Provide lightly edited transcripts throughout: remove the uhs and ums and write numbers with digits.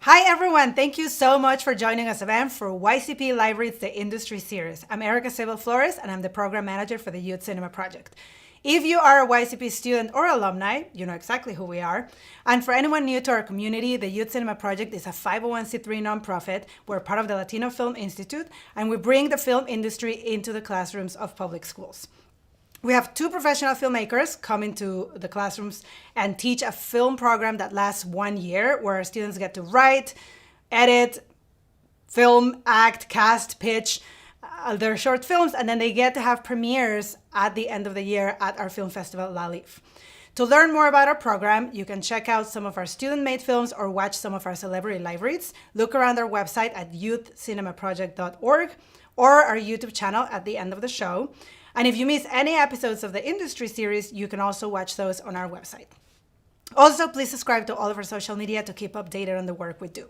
Hi, everyone. Thank you so much for joining us again for YCP Live Reads the Industry Series. I'm Erica Sibel Flores, and I'm the Program Manager for the Youth Cinema Project. If you are a YCP student or alumni, you know exactly who we are. And for anyone new to our community, the Youth Cinema Project is a 501c3 nonprofit. We're part of the Latino Film Institute, and we bring the film industry into the classrooms of public schools. We have two professional filmmakers come into the classrooms and teach a film program that lasts 1 year, where our students get to write, edit, film, act, cast, pitch their short films, and then they get to have premieres at the end of the year at our film festival, La Leaf. To learn more about our program, you can check out some of our student-made films or watch some of our celebrity live reads. Look around our website at youthcinemaproject.org or our YouTube channel at the end of the show. And if you miss any episodes of the industry series, you can also watch those on our website. Also, please subscribe to all of our social media to keep updated on the work we do.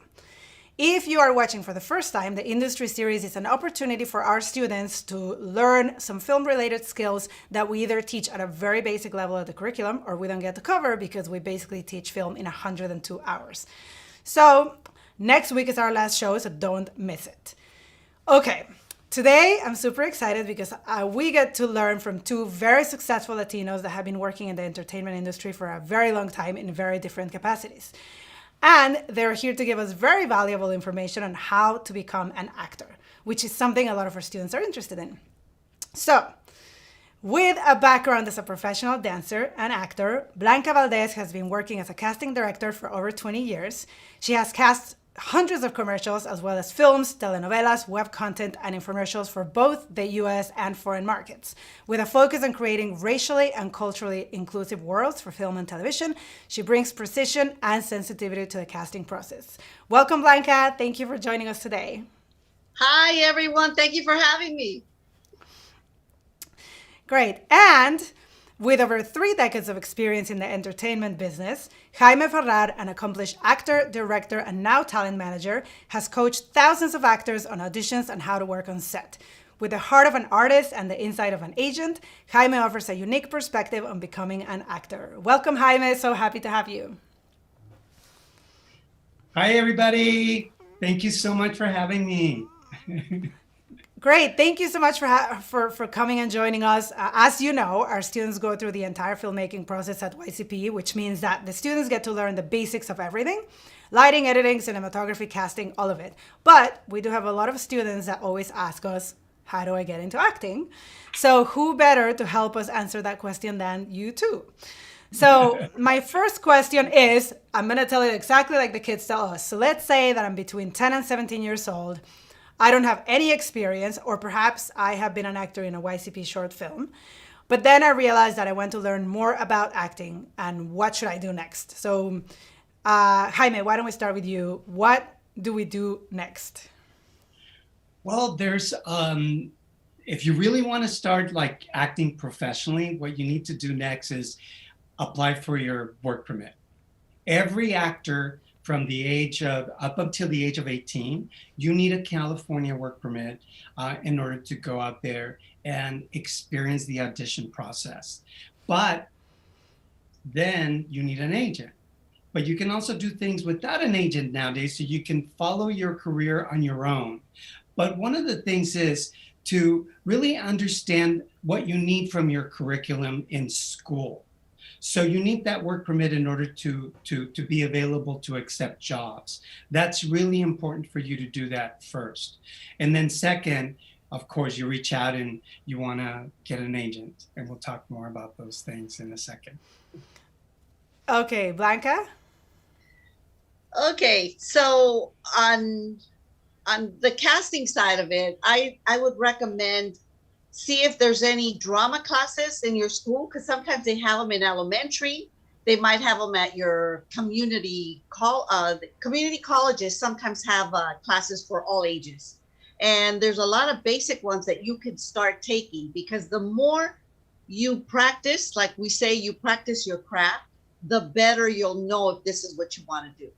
If you are watching for the first time, the industry series is an opportunity for our students to learn some film-related skills that we either teach at a very basic level of the curriculum or we don't get to cover because we basically teach film in 102 hours. So next week is our last show, so don't miss it. Okay. Today, I'm super excited because we get to learn from two very successful Latinos that have been working in the entertainment industry for a very long time in very different capacities. And they're here to give us very valuable information on how to become an actor, which is something a lot of our students are interested in. So, with a background as a professional dancer and actor, Blanca Valdez has been working as a casting director for over 20 years. She has cast hundreds of commercials, as well as films, telenovelas, web content, and infomercials for both the US and foreign markets. With a focus on creating racially and culturally inclusive worlds for film and television, she brings precision and sensitivity to the casting process. Welcome, Blanca. Thank you for joining us today. Hi, everyone. Thank you for having me. Great. And with over 3 decades of experience in the entertainment business, Jaime Ferrar, an accomplished actor, director, and now talent manager, has coached thousands of actors on auditions and how to work on set. With the heart of an artist and the insight of an agent, Jaime offers a unique perspective on becoming an actor. Welcome, Jaime. So happy to have you. Hi, everybody. Thank you so much for having me. Great. Thank you so much for coming and joining us. As you know, our students go through the entire filmmaking process at YCP, which means that the students get to learn the basics of everything: lighting, editing, cinematography, casting, all of it. But we do have a lot of students that always ask us, how do I get into acting? So who better to help us answer that question than you two? So my first question is, I'm going to tell it exactly like the kids tell us. So let's say that I'm between 10 and 17 years old. I don't have any experience, or perhaps I have been an actor in a YCP short film. But then I realized that I want to learn more about acting and what should I do next? So, Jaime, why don't we start with you? What do we do next? Well, if you really want to start like acting professionally, what you need to do next is apply for your work permit. Every actor from the age of up until the age of 18, you need a California work permit in order to go out there and experience the audition process. But then you need an agent. But you can also do things without an agent nowadays, so you can follow your career on your own. But one of the things is to really understand what you need from your curriculum in school. So you need that work permit in order to be available to accept jobs. That's really important for you to do that first. And then second, of course, you reach out and you want to get an agent. And we'll talk more about those things in a second. Okay, Blanca? Okay, so on the casting side of it, I would recommend see if there's any drama classes in your school, because sometimes they have them in elementary. They might have them at your community colleges sometimes have classes for all ages. And there's a lot of basic ones that you can start taking, because the more you practice, like we say, you practice your craft, the better you'll know if this is what you want to do.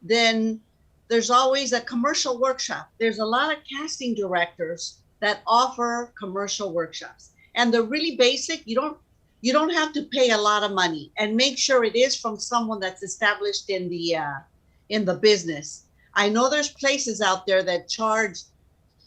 Then there's always a commercial workshop. There's a lot of casting directors that offer commercial workshops, and they're really basic. You don't have to pay a lot of money, and make sure it is from someone that's established in the in the business. I know there's places out there that charge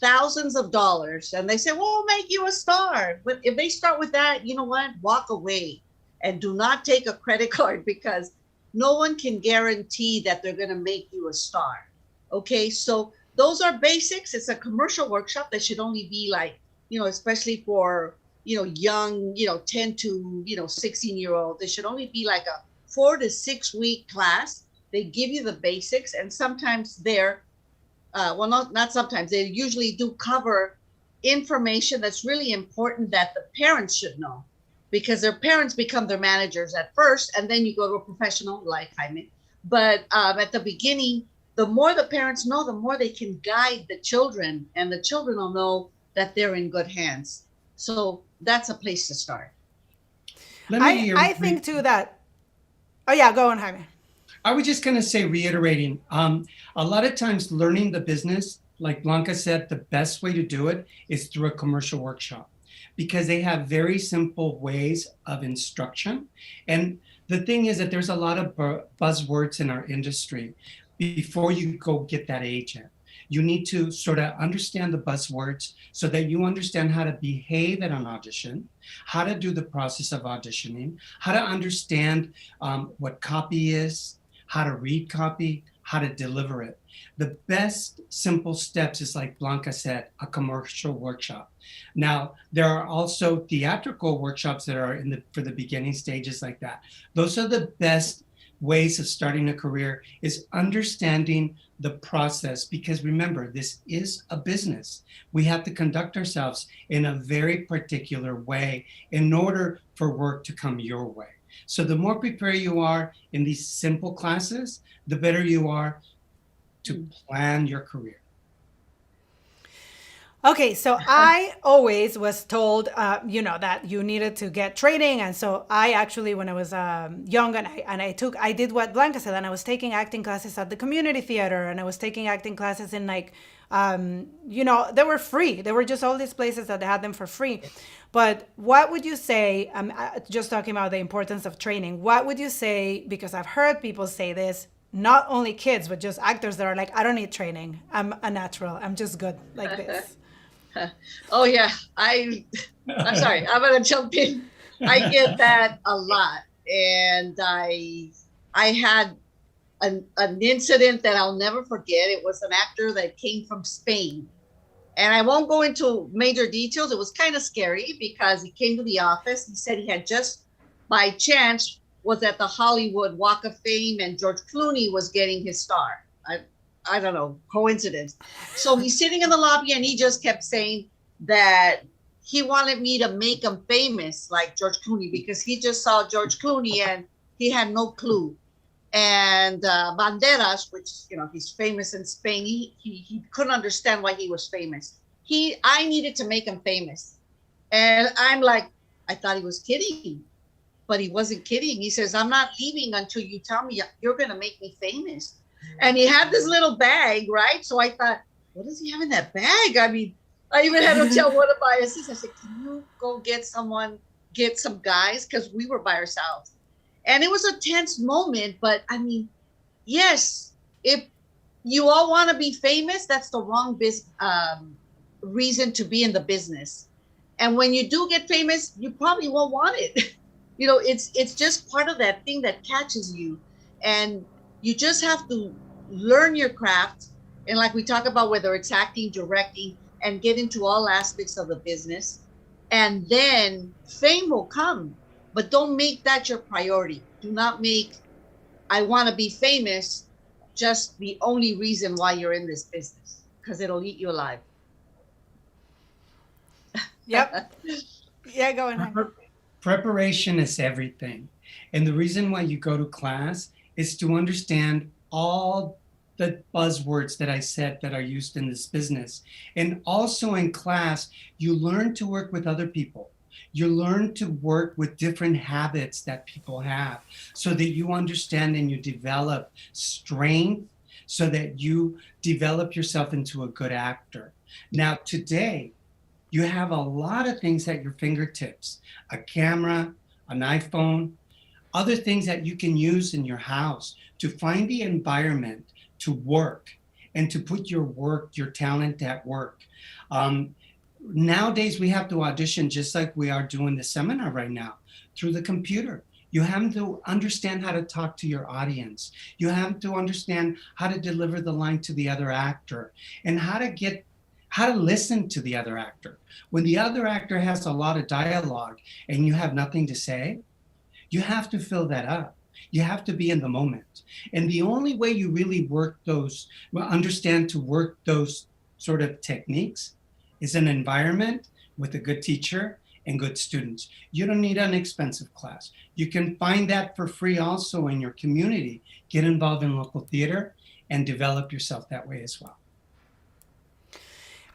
thousands of dollars and they say, well, we'll make you a star. But if they start with that, you know what? Walk away and do not take a credit card, because no one can guarantee that they're going to make you a star. Okay, so those are basics. It's a commercial workshop that should only be like, especially for, young, 10 to, 16-year-old. They should only be like a 4 to 6 week class. They give you the basics, and sometimes they're, not sometimes, they usually do cover information that's really important that the parents should know, because their parents become their managers at first, and then you go to a professional like Jaime. But at the beginning, the more the parents know, the more they can guide the children, and the children will know that they're in good hands. So that's a place to start. I think too that, oh yeah, go on, Jaime. I was just going to say, reiterating, a lot of times learning the business, like Blanca said, the best way to do it is through a commercial workshop, because they have very simple ways of instruction. And the thing is that there's a lot of buzzwords in our industry. Before you go get that agent, you need to sort of understand the buzzwords so that you understand how to behave at an audition, how to do the process of auditioning, how to understand what copy is, how to read copy, how to deliver it. The best simple steps is, like Blanca said, a commercial workshop. Now, there are also theatrical workshops that are for the beginning stages like that. Those are the best ways of starting a career, is understanding the process, because remember, this is a business. We have to conduct ourselves in a very particular way in order for work to come your way. So the more prepared you are in these simple classes, the better you are to plan your career. Okay, so I always was told, that you needed to get training, and so I actually, when I was young, I did what Blanca said, and I was taking acting classes at the community theater, and I was taking acting classes in they were free. They were just all these places that they had them for free. But what would you say? Just talking about the importance of training. What would you say? Because I've heard people say this. Not only kids, but just actors that are like, I don't need training. I'm a natural. I'm just good like this. Oh yeah, I'm sorry, I'm gonna jump in. I get that a lot, and I had an incident that I'll never forget. It was an actor that came from Spain, and I won't go into major details. It was kind of scary because he came to the office. He said he had just by chance was at the Hollywood Walk of Fame, and George Clooney was getting his star. I don't know, coincidence. So he's sitting in the lobby, and he just kept saying that he wanted me to make him famous like George Clooney, because he just saw George Clooney and he had no clue. And Banderas, which, he's famous in Spain, he couldn't understand why he was famous. I needed to make him famous. And I'm like, I thought he was kidding, but he wasn't kidding. He says, I'm not leaving until you tell me you're going to make me famous. And he had this little bag, right? So I thought, what does he have in that bag? I mean, I even had to tell one of my assistants, I said, can you go get some guys? Because we were by ourselves. And it was a tense moment, but I mean, yes, if you all want to be famous, that's the wrong reason to be in the business. And when you do get famous, you probably won't want it. It's just part of that thing that catches you. And you just have to learn your craft. And like we talk about, whether it's acting, directing, and get into all aspects of the business. And then fame will come, but don't make that your priority. Do not make, I want to be famous, just the only reason why you're in this business, because it'll eat you alive. Yep. Yeah, go ahead. Preparation is everything. And the reason why you go to class is to understand all the buzzwords that I said that are used in this business. And also in class, you learn to work with other people. You learn to work with different habits that people have, so that you understand and you develop strength, so that you develop yourself into a good actor. Now, today, you have a lot of things at your fingertips: a camera, an iPhone, other things that you can use in your house to find the environment to work and to put your work, your talent at work. Nowadays, we have to audition just like we are doing the seminar right now through the computer. You have to understand how to talk to your audience. You have to understand how to deliver the line to the other actor and how to listen to the other actor. When the other actor has a lot of dialogue and you have nothing to say, you have to fill that up. You have to be in the moment. And the only way you really understand to work those sort of techniques is an environment with a good teacher and good students. You don't need an expensive class. You can find that for free also in your community. Get involved in local theater and develop yourself that way as well.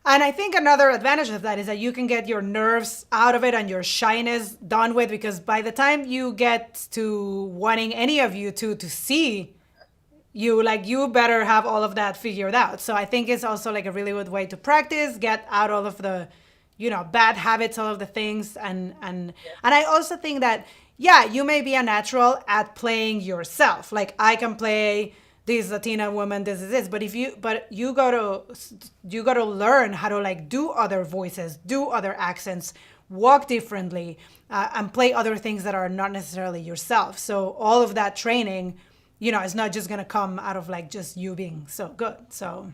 And I think another advantage of that is that you can get your nerves out of it and your shyness done with, because by the time you get to wanting any of you to see you, like, you better have all of that figured out. So I think it's also like a really good way to practice, get out all of the, bad habits, all of the things. And I also think that, yeah, you may be a natural at playing yourself. Like, I can play this Latina woman, this is this, but you gotta learn how to like do other voices, do other accents, walk differently, and play other things that are not necessarily yourself. So all of that training, it's not just gonna come out of like just you being so good. So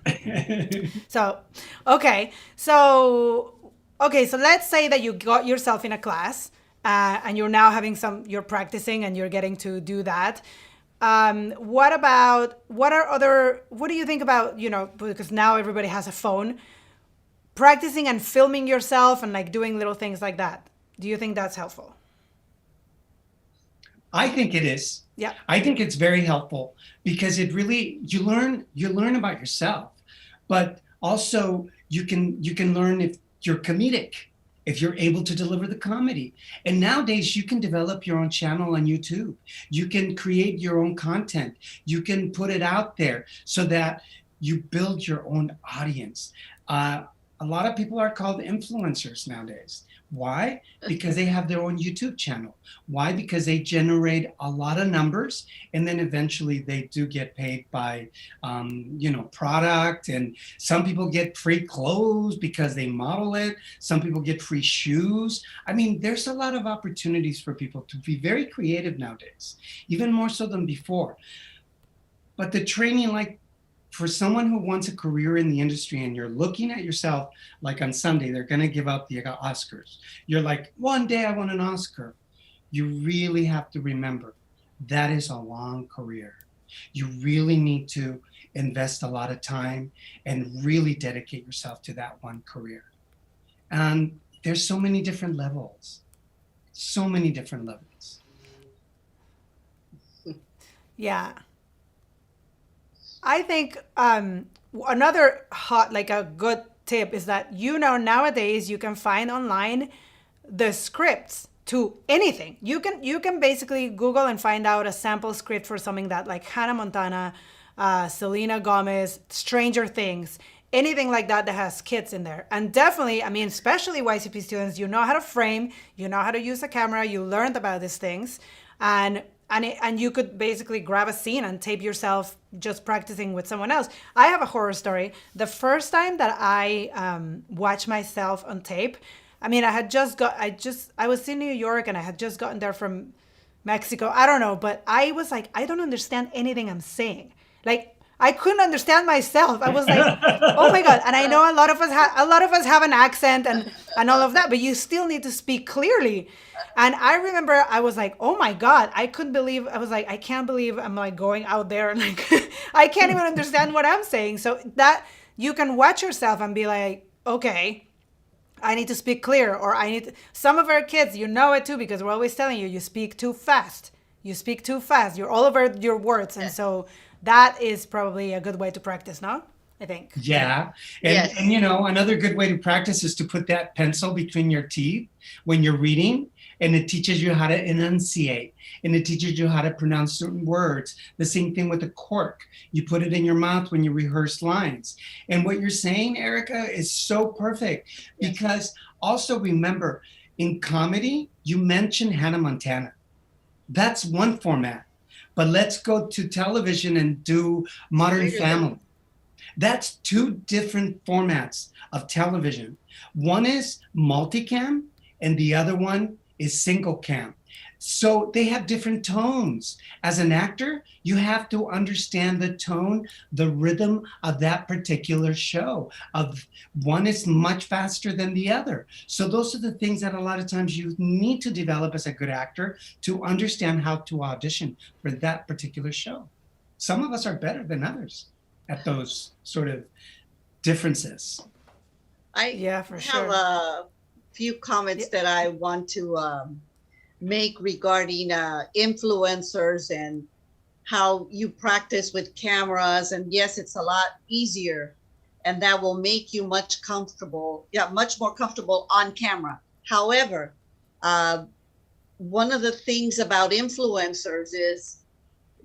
okay, so let's say that you got yourself in a class, and you're now you're practicing and you're getting to do that. What do you think about, because now everybody has a phone, practicing and filming yourself and like doing little things like that? Do you think that's helpful? I think it is. Yeah. I think it's very helpful because it really, you learn about yourself, but also you can learn if you're comedic, if you're able to deliver the comedy. And nowadays you can develop your own channel on YouTube. You can create your own content. You can put it out there so that you build your own audience. A lot of people are called influencers nowadays. Why? Because they have their own YouTube channel. Why? Because they generate a lot of numbers, and then eventually they do get paid by, product. And some people get free clothes because they model it. Some people get free shoes. I mean, there's a lot of opportunities for people to be very creative nowadays, even more so than before. But the training, like, for someone who wants a career in the industry and you're looking at yourself, like on Sunday, they're going to give out the Oscars. You're like, one day I want an Oscar. You really have to remember that is a long career. You really need to invest a lot of time and really dedicate yourself to that one career. And there's so many different levels, Yeah. I think another a good tip is that, nowadays you can find online the scripts to anything. You can basically Google and find out a sample script for something that like Hannah Montana, Selena Gomez, Stranger Things, anything like that has kids in there. And definitely, I mean, especially YCP students, you know how to frame, you know how to use a camera, you learned about these things. And you could basically grab a scene and tape yourself just practicing with someone else. I have a horror story. The first time that I watched myself on tape, I mean, I was in New York and I had just gotten there from Mexico. I don't know, but I was like, I don't understand anything I'm saying. Like, I couldn't understand myself. I was like, oh my God. And I know a lot of us have an accent and all of that, but you still need to speak clearly. And I remember I was like, oh my God, I can't believe I'm like going out there and like, I can't even understand what I'm saying. So that you can watch yourself and be like, okay, I need to speak clear, or some of our kids, it too, because we're always telling you speak too fast. You're all over your words. And so that is probably a good way to practice, no? I think. Yeah. And, yes. and another good way to practice is to put that pencil between your teeth when you're reading, and it teaches you how to enunciate, and it teaches you how to pronounce certain words. The same thing with the cork. You put it in your mouth when you rehearse lines. And what you're saying, Erica, is so perfect, because also remember, in comedy, you mentioned Hannah Montana. That's one format. But let's go to television and do Modern Family. That's two different formats of television. One is multicam and the other one is single cam. So they have different tones. As an actor, you have to understand the tone, the rhythm of that particular show. Of one is much faster than the other. So those are the things that a lot of times you need to develop as a good actor to understand how to audition for that particular show. Some of us are better than others at those sort of differences. I For have sure. a few comments that I want to make regarding influencers and how you practice with cameras. And yes, it's a lot easier, and that will make you much more comfortable on camera. However, one of the things about influencers is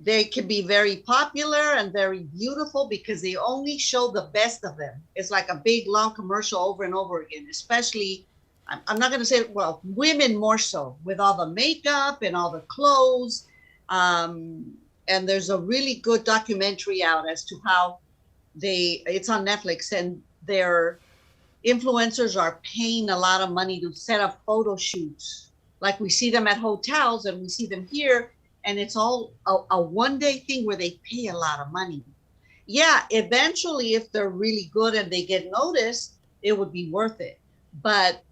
they can be very popular and very beautiful because they only show the best of them. It's like a big long commercial over and over again, especially, I'm not going to say, well, women more so, with all the makeup and all the clothes. And there's a really good documentary out as to how it's on Netflix, and their influencers are paying a lot of money to set up photo shoots. Like we see them at hotels and we see them here, and it's all a one-day thing where they pay a lot of money. Yeah, eventually, if they're really good and they get noticed, it would be worth it. But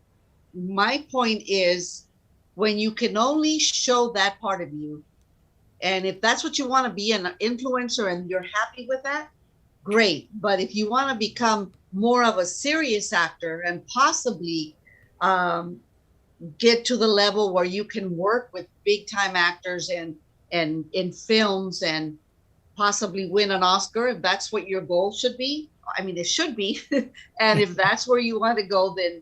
my point is, when you can only show that part of you, and if that's what you want to be, an influencer, and you're happy with that, great. But if you want to become more of a serious actor and possibly get to the level where you can work with big time actors and in films and possibly win an Oscar, if that's what your goal should be. I mean, it should be. And if that's where you want to go, then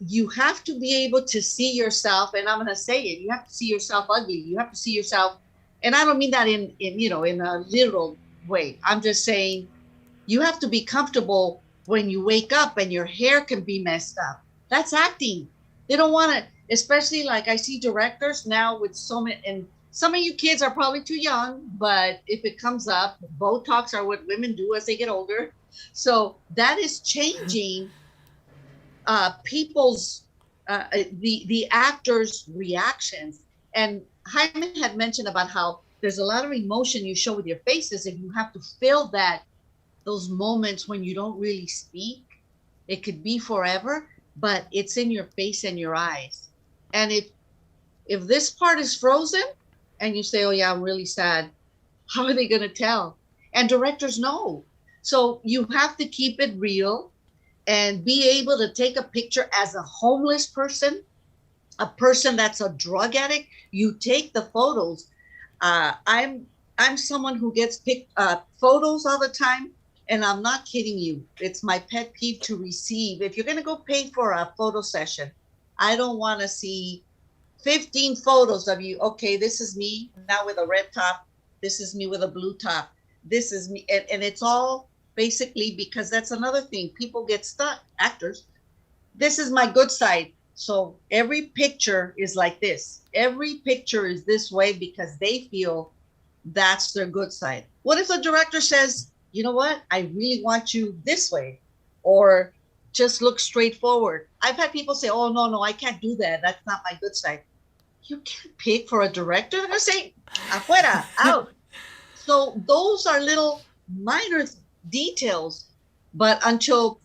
you have to be able to see yourself. And I'm going to say it, you have to see yourself ugly. You have to see yourself. And I don't mean that in a literal way. I'm just saying you have to be comfortable when you wake up and your hair can be messed up. That's acting. They don't want to, especially like I see directors now with so many, and some of you kids are probably too young, but if it comes up, Botox are what women do as they get older. So that is changing people's, the actors' reactions. And Jaime had mentioned about how there's a lot of emotion you show with your faces, and you have to feel those moments when you don't really speak. It could be forever, but it's in your face and your eyes. And if this part is frozen and you say, oh yeah, I'm really sad, how are they going to tell? And directors know. So you have to keep it real and be able to take a picture as a homeless person, a person that's a drug addict. You take the photos. I'm someone who gets photos all the time. And I'm not kidding you. It's my pet peeve to receive. If you're going to go pay for a photo session, I don't want to see 15 photos of you. Okay, this is me now with a red top. This is me with a blue top. This is me. And it's all basically because that's another thing. People get stuck, actors. This is my good side. So every picture is like this. Every picture is this way because they feel that's their good side. What if the director says, you know what? I really want you this way, or just look straight forward. I've had people say, oh, no, I can't do that. That's not my good side. You can't pick for a director. They're going to say, afuera, out. So those are little minor details, but until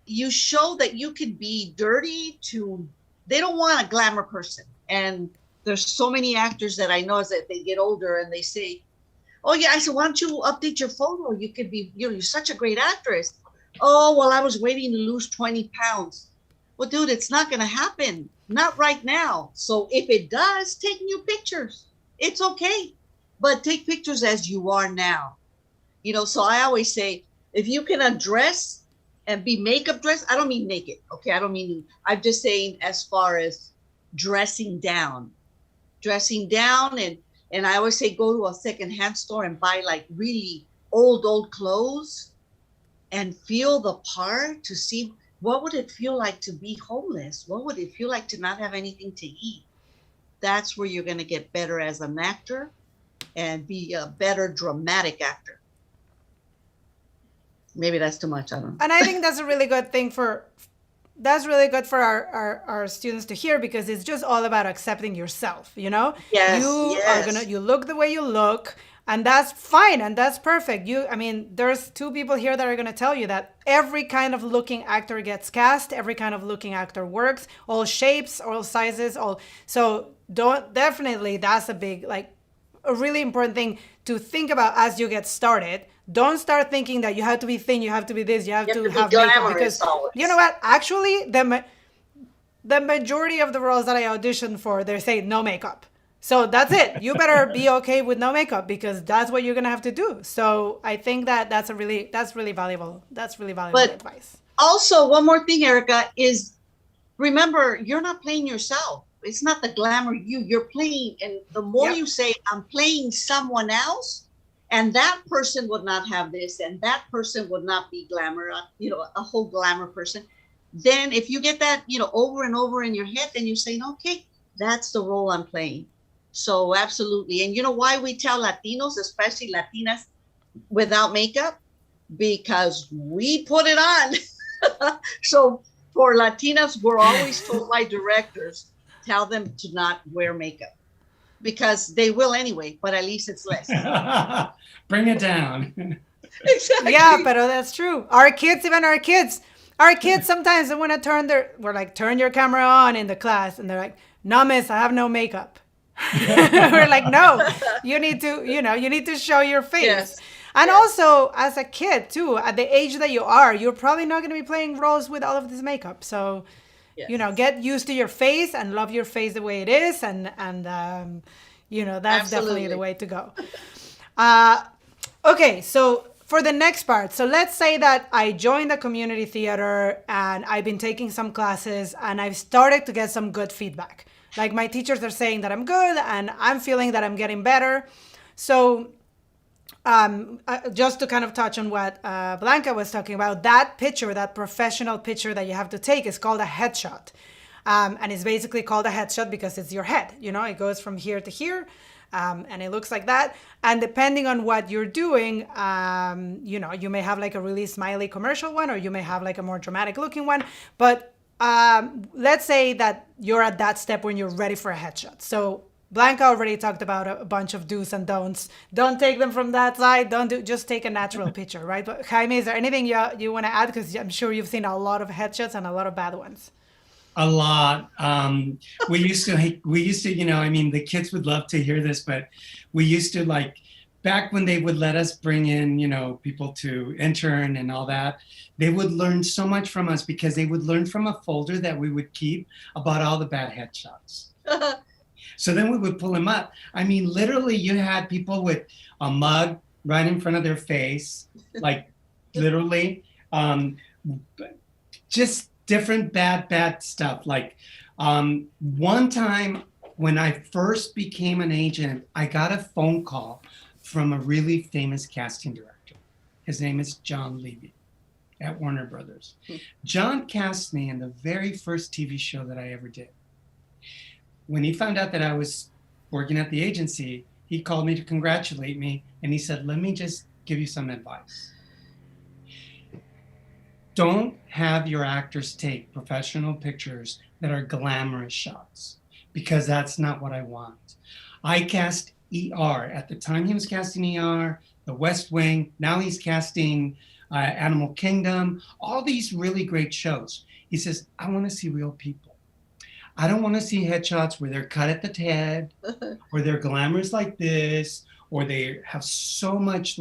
you show that you can be dirty they don't want a glamour person. And there's so many actors that I know as that they get older and they say, oh yeah, I said, why don't you update your photo? You could be, you're such a great actress. Oh, well, I was waiting to lose 20 pounds. Well, dude, it's not going to happen. Not right now. So if it does, take new pictures. It's okay. But take pictures as you are now. So I always say, if you can undress and be makeup dressed, I don't mean naked. Okay. I'm just saying as far as dressing down and I always say, go to a secondhand store and buy like really old clothes and feel the part to see what would it feel like to be homeless? What would it feel like to not have anything to eat? that's where you're going to get better as an actor and be a better dramatic actor. Maybe that's too much. I don't know. And I think that's a really good thing that's really good for our students to hear, because it's just all about accepting yourself, you know? Yes, You look the way you look, and that's fine and that's perfect. There's two people here that are going to tell you that every kind of looking actor gets cast, every kind of looking actor works, all shapes, all sizes, definitely that's a really important thing to think about as you get started. Don't start thinking that you have to be thin, you have to be this, you have to have makeup, because always. You know what? Actually, the majority of the roles that I audition for, they say no makeup. So that's it. You better be okay with no makeup, because that's what you're gonna have to do. So I think that's really valuable. That's really valuable advice. Also, one more thing, Erica, is remember, you're not playing yourself. It's not the glamour you're playing. And the more you say, I'm playing someone else, and that person would not have this, and that person would not be glamour, a whole glamour person. Then if you get that, over and over in your head, then you're saying, okay, that's the role I'm playing. So absolutely. And you know why we tell Latinos, especially Latinas, without makeup? Because we put it on. So for Latinas, we're always told by directors, tell them to not wear makeup, because they will anyway, but at least it's less. Bring it down. Exactly. Yeah, but that's true. Our kids sometimes they want to turn your camera on in the class, and they're like, no, miss, I have no makeup. We're like, no, you need to show your face. Yes. And also, as a kid too, at the age that you are, you're probably not going to be playing roles with all of this makeup. So, get used to your face and love your face the way it is, and that's definitely the way to go. Okay, so for the next part, so let's say that I joined the community theater and I've been taking some classes and I've started to get some good feedback. Like my teachers are saying that I'm good and I'm feeling that I'm getting better. So just to kind of touch on what Blanca was talking about, that picture, that professional picture that you have to take is called a headshot. And it's basically called a headshot because it's your head. It goes from here to here. And it looks like that. And depending on what you're doing, you may have like a really smiley commercial one, or you may have like a more dramatic looking one. But let's say that you're at that step when you're ready for a headshot. So Blanca already talked about a bunch of do's and don'ts. Don't take them from that side. Just take a natural picture, right? But Jaime, is there anything you want to add? Because I'm sure you've seen a lot of headshots and a lot of bad ones. A lot. We used to, the kids would love to hear this, but we used to back when they would let us bring in, people to intern and all that, they would learn so much from us because they would learn from a folder that we would keep about all the bad headshots. So then we would pull them up. Literally you had people with a mug right in front of their face, literally, just different bad stuff. One time when I first became an agent, I got a phone call from a really famous casting director. His name is John Levy at Warner Brothers. John cast me in the very first TV show that I ever did. When he found out that I was working at the agency, he called me to congratulate me, and he said, let me just give you some advice. Don't have your actors take professional pictures that are glamorous shots, because that's not what I want. I cast ER. At the time he was casting ER, The West Wing. Now he's casting Animal Kingdom, all these really great shows. He says, I want to see real people. I don't want to see headshots where they're cut at the head, or they're glamorous like this, or they have so much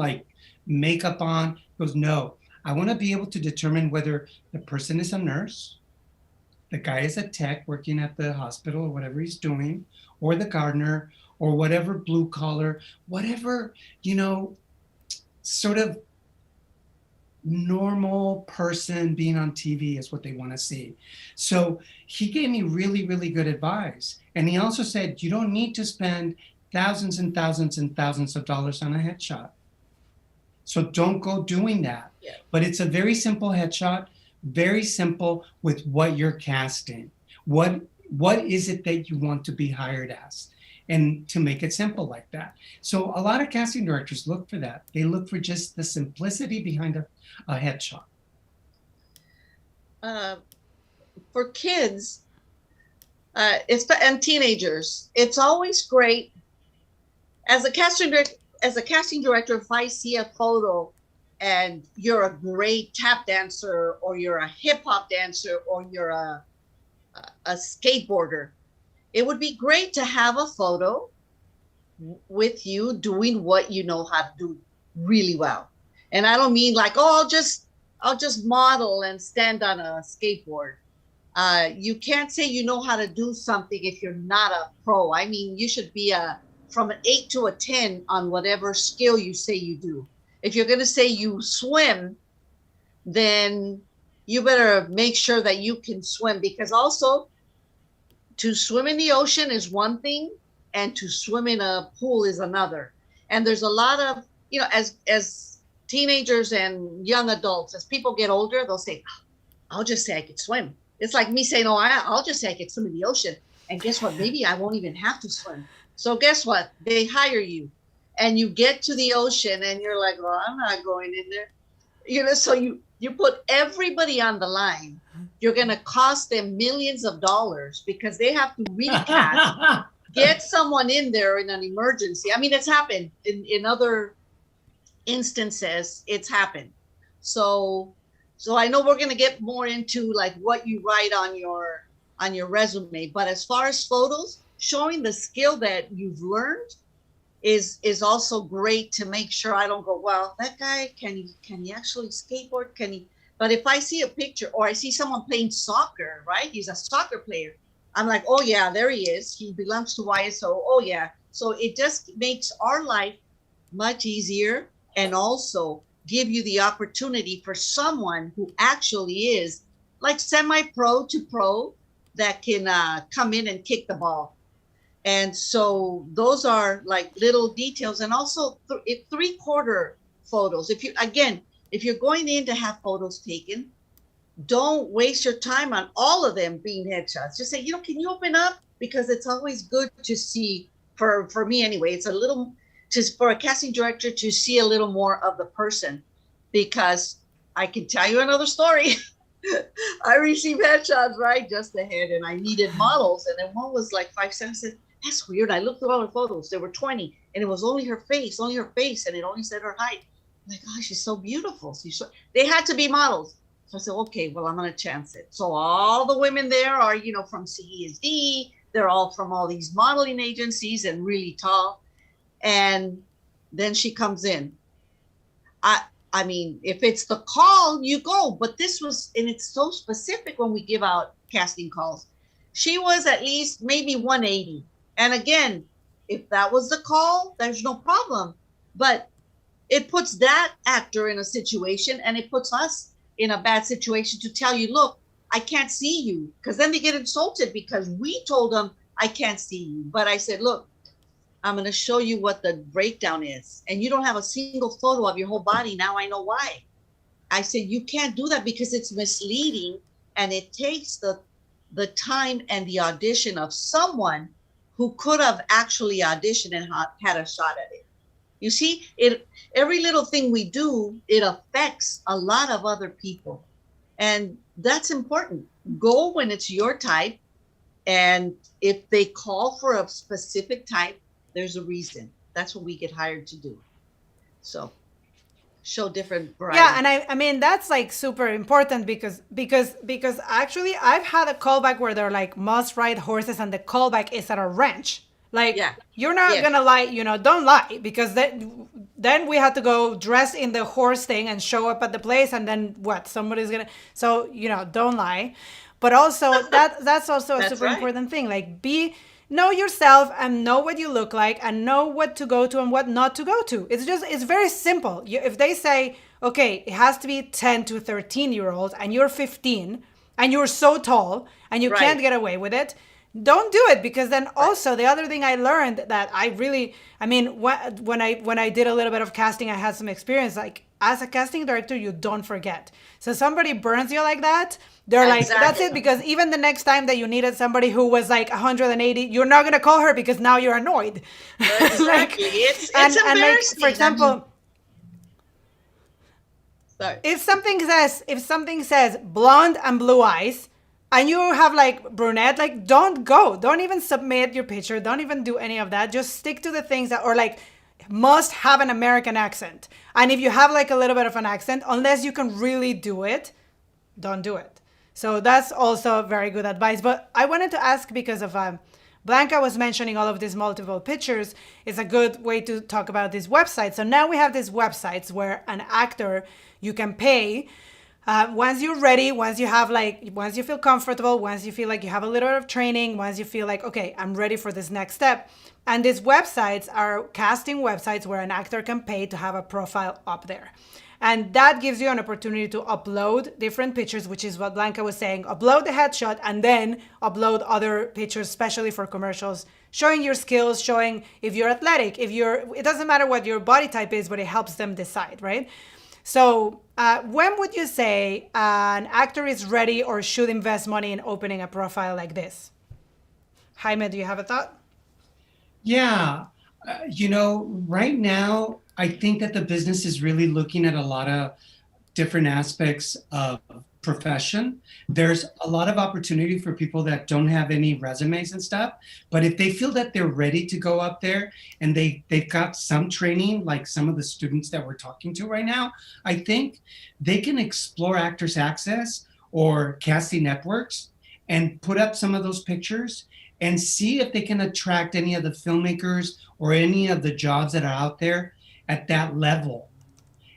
makeup on. He goes, no. I want to be able to determine whether the person is a nurse, the guy is a tech working at the hospital or whatever he's doing, or the gardener, or whatever blue collar, whatever, sort of normal person being on TV is what they want to see. So he gave me really, really good advice. And he also said, you don't need to spend thousands and thousands and thousands of dollars on a headshot. So don't go doing that. Yeah. But it's a very simple headshot, very simple with what you're casting. What what is it that you want to be hired as? And to make it simple like that. So a lot of casting directors look for that. They look for just the simplicity behind a headshot. For kids, and teenagers, it's always great as a casting director. If I see a photo and you're a great tap dancer, or you're a hip hop dancer, or you're a skateboarder, it would be great to have a photo with you doing what you know how to do really well. And I don't mean like, oh, I'll just model and stand on a skateboard. You can't say you know how to do something if you're not a pro. I mean, you should be from an 8 to a 10 on whatever skill you say you do. If you're going to say you swim, then you better make sure that you can swim, because also to swim in the ocean is one thing and to swim in a pool is another. And there's a lot of, as teenagers and young adults, as people get older, they'll say, I'll just say I could swim. It's like me saying, oh, I'll just say I could swim in the ocean. And guess what? Maybe I won't even have to swim. So guess what? They hire you and you get to the ocean and you're like, well, I'm not going in there. So you put everybody on the line. You're going to cost them millions of dollars because they have to recast, get someone in there in an emergency. I mean, it's happened in other instances. It's happened. So I know we're going to get more into like what you write on your resume, but as far as photos, showing the skill that you've learned is also great to make sure I don't go, well, that guy, can he actually skateboard? Can he? But if I see a picture or I see someone playing soccer, right? He's a soccer player. I'm like, oh yeah, there he is. He belongs to YSO. Oh yeah. So it just makes our life much easier, and also give you the opportunity for someone who actually is like semi-pro to pro that can come in and kick the ball. And so those are like little details. And also 3/4 photos. If you're going in to have photos taken, don't waste your time on all of them being headshots. Just say, can you open up? Because it's always good to see, for me anyway, it's a little, just for a casting director to see a little more of the person. Because I can tell you another story. I received headshots, right? Just the head, and I needed models. And then one was like 5 cents. I said, that's weird. I looked at all her photos. There were 20, and it was only her face, and it only said her height. I'm like, oh, she's so beautiful. They had to be models. So I said, okay, well, I'm going to chance it. So all the women there are, from CESD. They're all from all these modeling agencies and really tall. And then she comes in. I mean, if it's the call, you go. But this was, and it's so specific when we give out casting calls. She was at least maybe 180. And again, if that was the call, there's no problem. But it puts that actor in a situation, and it puts us in a bad situation to tell you, look, I can't see you. Because then they get insulted because we told them, I can't see you. But I said, look, I'm going to show you what the breakdown is. And you don't have a single photo of your whole body. Now I know why. I said, you can't do that because it's misleading, and it takes the time and the audition of someone who could have actually auditioned and had a shot at it. You see, every little thing we do, it affects a lot of other people. And that's important. Go when it's your type. And if they call for a specific type, there's a reason. That's what we get hired to do. So show different variety. Yeah, and I mean that's like super important because actually I've had a callback where they're like must ride horses, and the callback is at a ranch. Like, you're not gonna lie, don't lie, because then we had to go dress in the horse thing and show up at the place, and then what? Somebody's gonna, so don't lie. But also that's also a super important thing. Like, know yourself and know what you look like and know what to go to and what not to go to. It's very simple. If they say, okay, it has to be 10 to 13-year-olds and you're 15 and you're so tall and you can't get away with it, don't do it, because then also the other thing I learned that I really, I mean, when I did a little bit of casting, I had some experience. Like, as a casting director, you don't forget. So somebody burns you like that, they're like, that's Exactly. it. Because even the next time that you needed somebody who was like 180, you're not gonna call her because now you're annoyed. Like, Exactly. It's and like, for embarrassing. I mean, example, sorry. if something says blonde and blue eyes, and you have like brunette, like, don't even submit your picture, don't even do any of that. Just stick to the things that, or like, must have an American accent. And if you have like a little bit of an accent, unless you can really do it, don't do it. So that's also very good advice. But I wanted to ask, because of Blanca was mentioning all of these multiple pictures, it's a good way to talk about these websites. So now we have these websites where an actor, you can pay once you're ready, once you feel comfortable, once you feel like you have a little bit of training, once you feel like, okay, I'm ready for this next step. And these websites are casting websites where an actor can pay to have a profile up there. And that gives you an opportunity to upload different pictures, which is what Blanca was saying. Upload the headshot and then upload other pictures, especially for commercials, showing your skills, showing if you're athletic, it doesn't matter what your body type is, but it helps them decide, right? So when would you say an actor is ready or should invest money in opening a profile like this? Jaime, do you have a thought? Yeah. Right now, I think that the business is really looking at a lot of different aspects of profession. There's a lot of opportunity for people that don't have any resumes and stuff. But if they feel that they're ready to go up there and they've got some training, like some of the students that we're talking to right now, I think they can explore Actors Access or casting networks and put up some of those pictures and see if they can attract any of the filmmakers or any of the jobs that are out there at that level.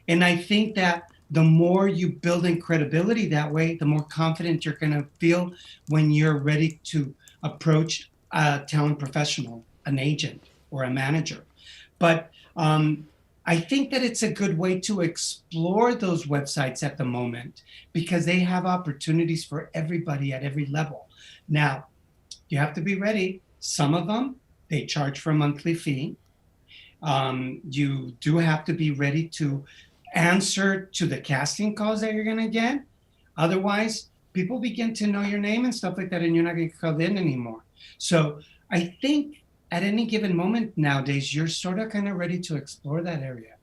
And I think that the more you build in credibility that way, the more confident you're going to feel when you're ready to approach a talent professional, an agent, or a manager. But I think that it's a good way to explore those websites at the moment because they have opportunities for everybody at every level. Now, you have to be ready. Some of them, they charge for a monthly fee. You do have to be ready to answer to the casting calls that you're going to get. Otherwise, people begin to know your name and stuff like that, and you're not going to call in anymore. So I think at any given moment nowadays, you're sort of kind of ready to explore that area.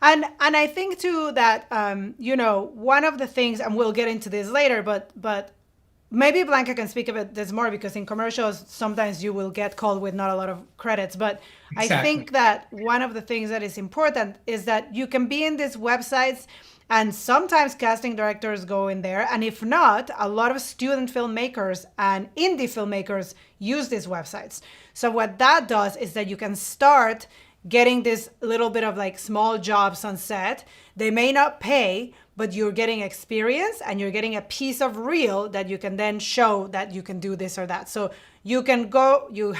And I think too that one of the things, and we'll get into this later, but maybe Blanca can speak about this more, because in commercials sometimes you will get called with not a lot of credits. But Exactly. I think that one of the things that is important is that you can be in these websites, and sometimes casting directors go in there, and if not, a lot of student filmmakers and indie filmmakers use these websites. So what that does is that you can start getting this little bit of like small jobs on set. They may not pay, but you're getting experience and you're getting a piece of reel that you can then show that you can do this or that. So you can go, you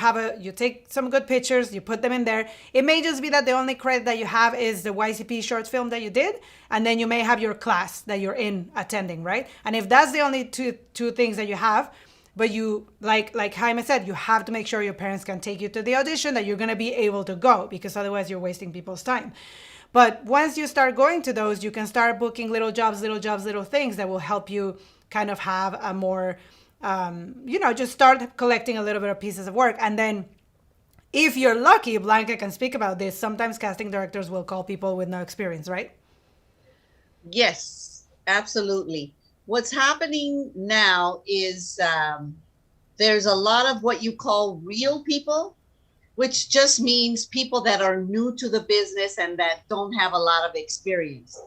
take some good pictures, you put them in there. It may just be that the only credit that you have is the YCP short film that you did, and then you may have your class that you're in attending, right? And if that's the only two things that you have, but you, like Jaime said, you have to make sure your parents can take you to the audition, that you're going to be able to go, because otherwise you're wasting people's time. But once you start going to those, you can start booking little jobs, little things that will help you kind of have a more, just start collecting a little bit of pieces of work. And then if you're lucky, Blanca can speak about this, sometimes casting directors will call people with no experience, right? Yes, absolutely. What's happening now is there's a lot of what you call real people, which just means people that are new to the business and that don't have a lot of experience.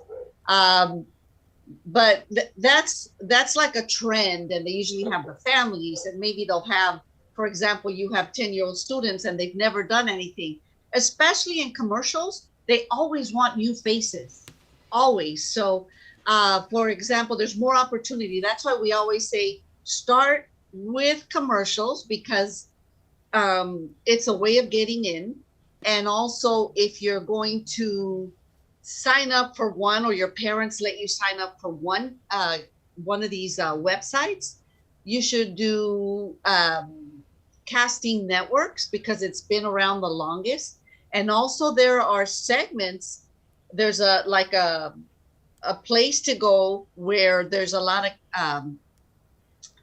But that's like a trend, and they usually have the families, and maybe they'll have, for example, you have 10-year-old students and they've never done anything. Especially in commercials, they always want new faces, always. So, for example, there's more opportunity. That's why we always say start with commercials, because it's a way of getting in. And also, if you're going to sign up for one, or your parents let you sign up for one of these websites, you should do casting networks because it's been around the longest. And also there are segments. There's a place to go where there's a lot of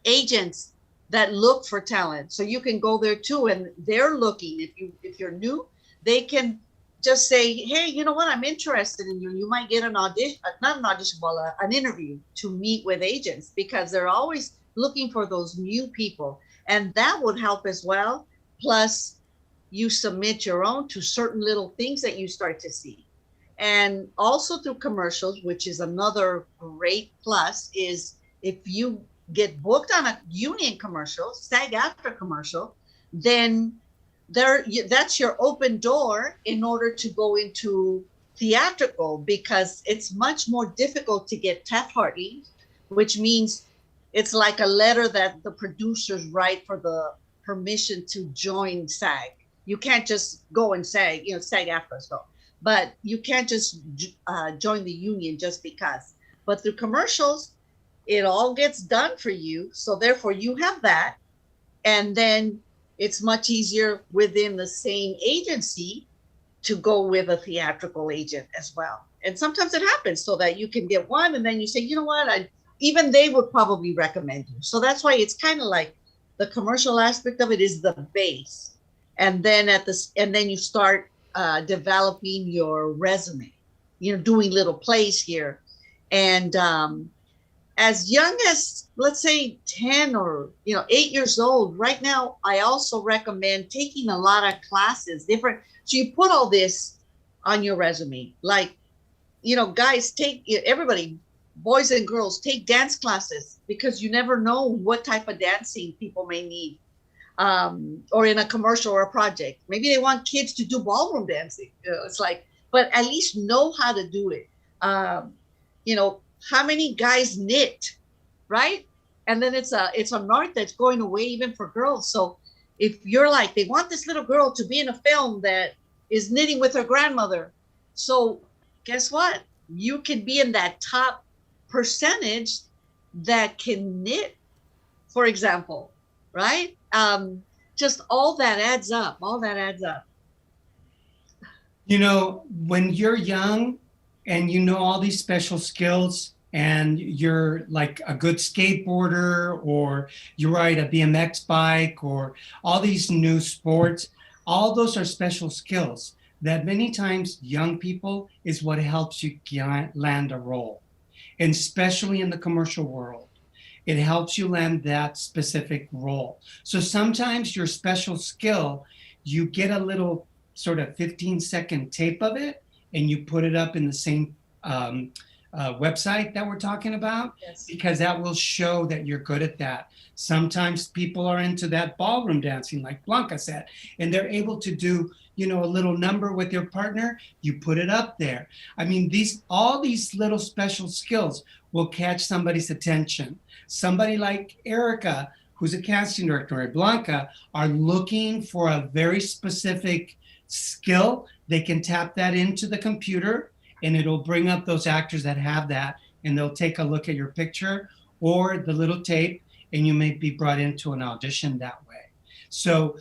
agents that look for talent. So you can go there too, and they're looking. If you're new, they can just say, hey, you know what, I'm interested in you. You might get an audition, not an audition, well, an interview to meet with agents, because they're always looking for those new people. And that would help as well. Plus, you submit your own to certain little things that you start to see. And also through commercials, which is another great plus, is if you get booked on a union commercial, SAG-AFTRA commercial, then that's your open door in order to go into theatrical, because it's much more difficult to get Taft-Hartley, which means it's like a letter that the producers write for the permission to join SAG. You can't just go and SAG, SAG-AFTRA stuff, but you can't just join the union just because. But through commercials, it all gets done for you. So therefore you have that. And then it's much easier within the same agency to go with a theatrical agent as well. And sometimes it happens so that you can get one and then you say, you know what, even they would probably recommend you. So that's why it's kind of like the commercial aspect of it is the base. And then you start developing your resume, doing little plays here. And as young as, let's say 10 or 8 years old, right now, I also recommend taking a lot of classes, different. So you put all this on your resume, like, guys, everybody, boys and girls, take dance classes, because you never know what type of dancing people may need. Or in a commercial or a project, maybe they want kids to do ballroom dancing. It's like, but at least know how to do it. How many guys knit, right? And then it's an art that's going away even for girls. So if you're like, they want this little girl to be in a film that is knitting with her grandmother. So guess what? You can be in that top percentage that can knit, for example, right? Just all that adds up. When you're young and all these special skills, and you're like a good skateboarder, or you ride a BMX bike, or all these new sports, all those are special skills that many times young people is what helps you land a role. And especially in the commercial world, it helps you land that specific role. So sometimes your special skill, you get a little sort of 15-second tape of it, and you put it up in the same website that we're talking about, yes, because that will show that you're good at that. Sometimes people are into that ballroom dancing, like Blanca said, and they're able to do, a little number with your partner. You put it up there. I mean, all these little special skills will catch somebody's attention. Somebody like Erica, who's a casting director, or Blanca, are looking for a very specific skill. They can tap that into the computer, and it'll bring up those actors that have that, and they'll take a look at your picture or the little tape, and you may be brought into an audition that way. So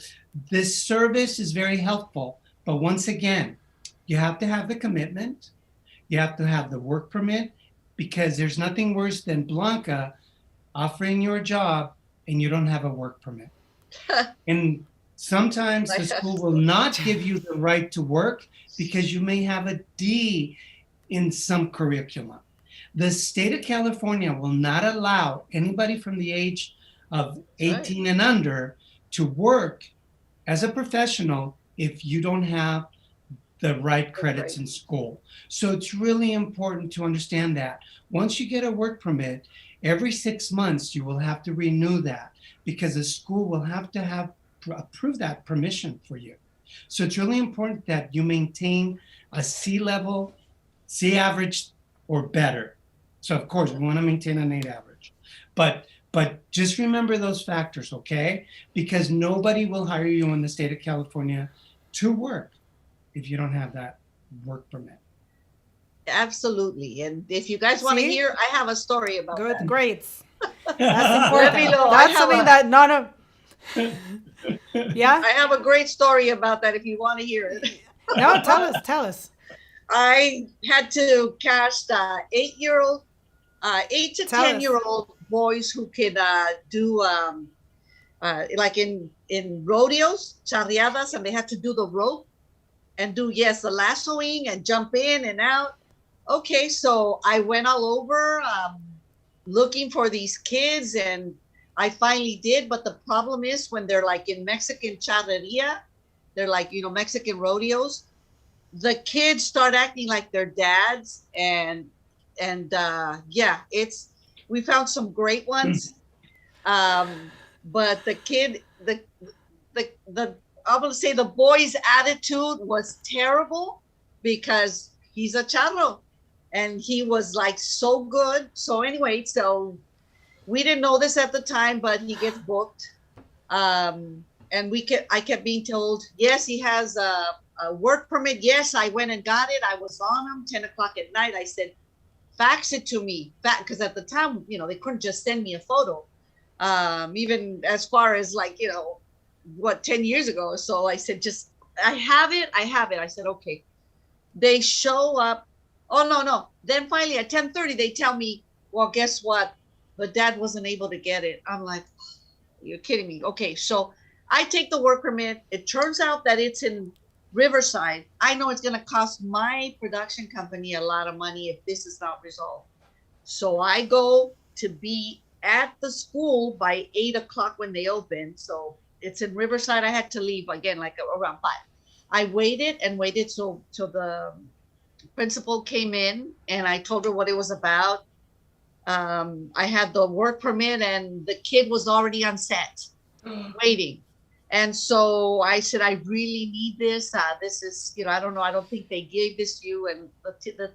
this service is very helpful. But once again, you have to have the commitment. You have to have the work permit, because there's nothing worse than Blanca offering you a job and you don't have a work permit. And sometimes the school will not give you the right to work because you may have a D in some curriculum. The state of California will not allow anybody from the age of 18 and under to work as a professional if you don't have the right credits in school. So it's really important to understand that. Once you get a work permit, every 6 months you will have to renew that, because the school will have to approve that permission for you. So it's really important that you maintain a C level, C average, or better. So of course, we want to maintain an 8 average. But just remember those factors, okay? Because nobody will hire you in the state of California to work if you don't have that work permit. Absolutely. And if you guys want to hear, I have a story about that. Great. That's Let me important. know. That's something that none of. Yeah. I have a great story about that if you want to hear it. No, tell us. Tell us. I had to cast 8-year-old, 8 to Tell 10 year us. old boys who could do like in rodeos, charreadas, and they had to do the rope and do the lassoing and jump in and out. Okay, so I went all over looking for these kids, and I finally did. But the problem is when they're like in Mexican charreria, they're like, Mexican rodeos, the kids start acting like their dads, and it's we found some great ones. But the kid, the I'm gonna say the boy's attitude was terrible because he's a charro, and he was like so good. So anyway, so we didn't know this at the time, but he gets booked. And I kept being told, yes, he has a work permit. Yes, I went and got it. I was on him 10 o'clock at night. I said, fax it to me. Because at the time, they couldn't just send me a photo. Even as far as 10 years ago. So I said, I have it. I said, okay. They show up. Oh, no. Then finally at 10:30, they tell me, well, guess what? The dad wasn't able to get it. I'm like, you're kidding me. Okay, so I take the work permit. It turns out that it's in Riverside. I know it's going to cost my production company a lot of money if this is not resolved. So I go to be at the school by 8 o'clock when they open. So it's in Riverside. I had to leave again, like around 5. I waited and waited till the principal came in, and I told her what it was about. I had the work permit, and the kid was already on set waiting. And so I said, I really need this. This is, I don't know. I don't think they gave this to you. And the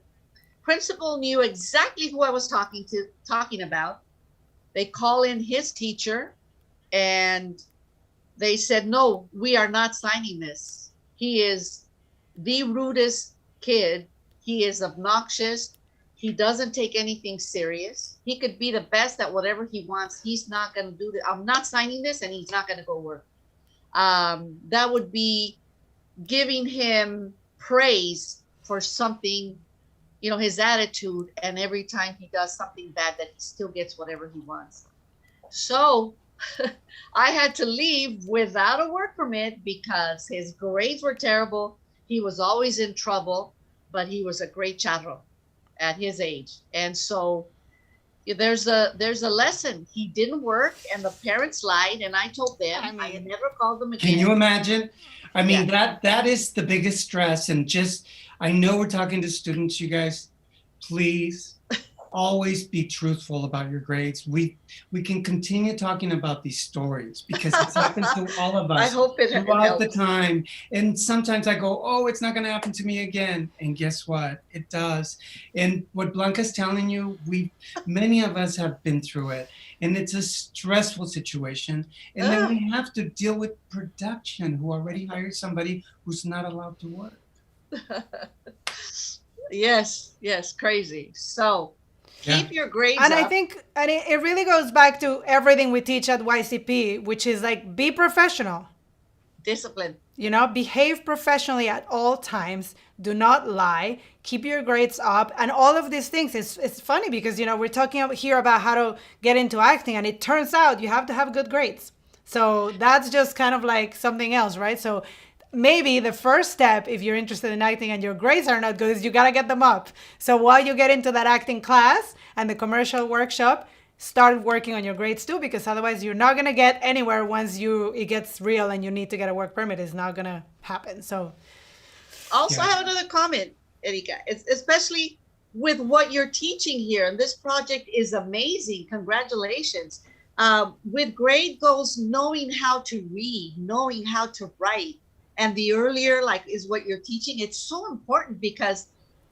principal knew exactly who I was talking about. They call in his teacher, and they said, no, we are not signing this. He is the rudest kid. He is obnoxious. He doesn't take anything serious. He could be the best at whatever he wants. He's not going to do that. I'm not signing this, and he's not going to go work. That would be giving him praise for something, his attitude. And every time he does something bad, that he still gets whatever he wants. So I had to leave without a work permit because his grades were terrible. He was always in trouble, but he was a great charro at his age. And so there's a lesson. He didn't work, and the parents lied, and I told them I had never called them again. Can you imagine? I mean, that is the biggest stress. And I know we're talking to students, you guys, please always be truthful about your grades. We can continue talking about these stories because it's happened to all of us. I hope it throughout the time. And sometimes I go, oh, it's not going to happen to me again. And guess what? It does. And what Blanca's telling you, many of us have been through it. And it's a stressful situation. And then we have to deal with production, who already hired somebody who's not allowed to work. Yes, crazy. So keep your grades and up. I think, and it really goes back to everything we teach at YCP, which is like, be professional. Discipline. Behave professionally at all times. Do not lie. Keep your grades up. And all of these things, it's funny because, we're talking here about how to get into acting, and it turns out you have to have good grades. So that's just kind of like something else, right? So maybe the first step, if you're interested in acting and your grades are not good, is you got to get them up. So while you get into that acting class and the commercial workshop, start working on your grades too, because otherwise you're not going to get anywhere once it gets real and you need to get a work permit. It's not going to happen. So also, I have another comment, Erika. It's especially with what you're teaching here, and this project is amazing. Congratulations. With grade goals, knowing how to read, knowing how to write, and the earlier is what you're teaching. It's so important because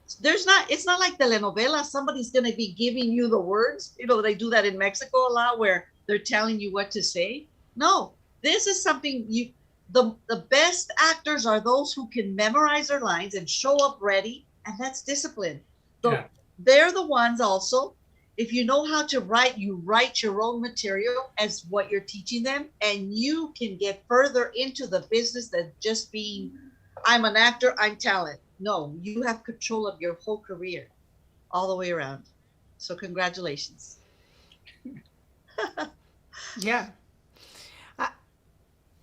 it's not like telenovela. Somebody's going to be giving you the words. They do that in Mexico a lot where they're telling you what to say. No, this is something the best actors are those who can memorize their lines and show up ready. And that's discipline. So they're the ones also. if you know how to write, you write your own material as what you're teaching them, and you can get further into the business than just being, I'm an actor, I'm talent. No, you have control of your whole career all the way around. So congratulations. Yeah. Uh,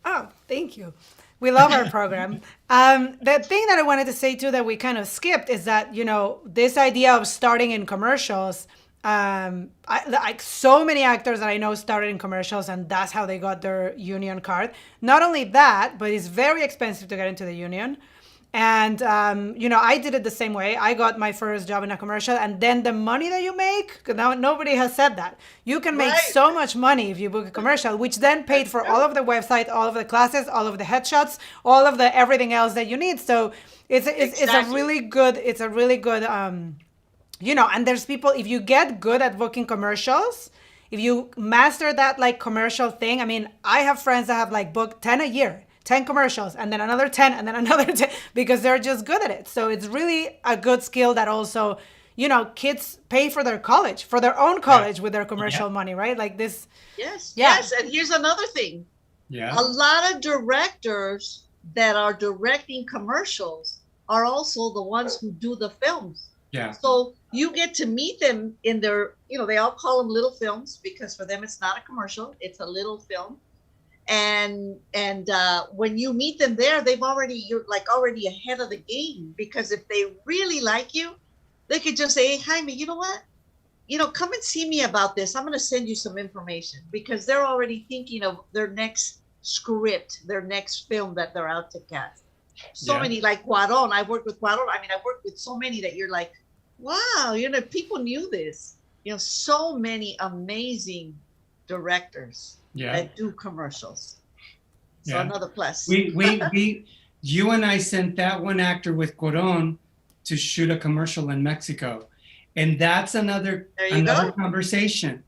oh, thank you. We love our program. The thing that I wanted to say too that we kind of skipped is that, this idea of starting in commercials. Like so many actors that I know started in commercials, and that's how they got their union card. Not only that, but it's very expensive to get into the union. And, I did it the same way. I got my first job in a commercial, and then the money that you make, now nobody has said that. You can make Right. so much money if you book a commercial, which then paid for all of the website, all of the classes, all of the headshots, all of the everything else that you need. So it's a Exactly. it's a really good, and there's people, if you get good at booking commercials, if you master that like commercial thing, I mean, I have friends that have like booked 10 a year, 10 commercials, and then another 10, and then another 10, because they're just good at it. So it's really a good skill that also, kids pay for their college, for their own college with their commercial money, right? Like this. Yes. Yeah. Yes. And here's another thing. Yeah. A lot of directors that are directing commercials are also the ones who do the films. Yeah. So you get to meet them in their, they all call them little films because for them it's not a commercial, it's a little film. And when you meet them there, you're like already ahead of the game, because if they really like you, they could just say, hey, Jaime, you know what? Come and see me about this. I'm going to send you some information, because they're already thinking of their next script, their next film that they're out to cast. So many, like Cuaron. I worked with Cuaron. I mean, I worked with so many that you're like, wow, people knew this. So many amazing directors that do commercials. So another plus. You and I sent that one actor with Coron to shoot a commercial in Mexico. And that's another conversation.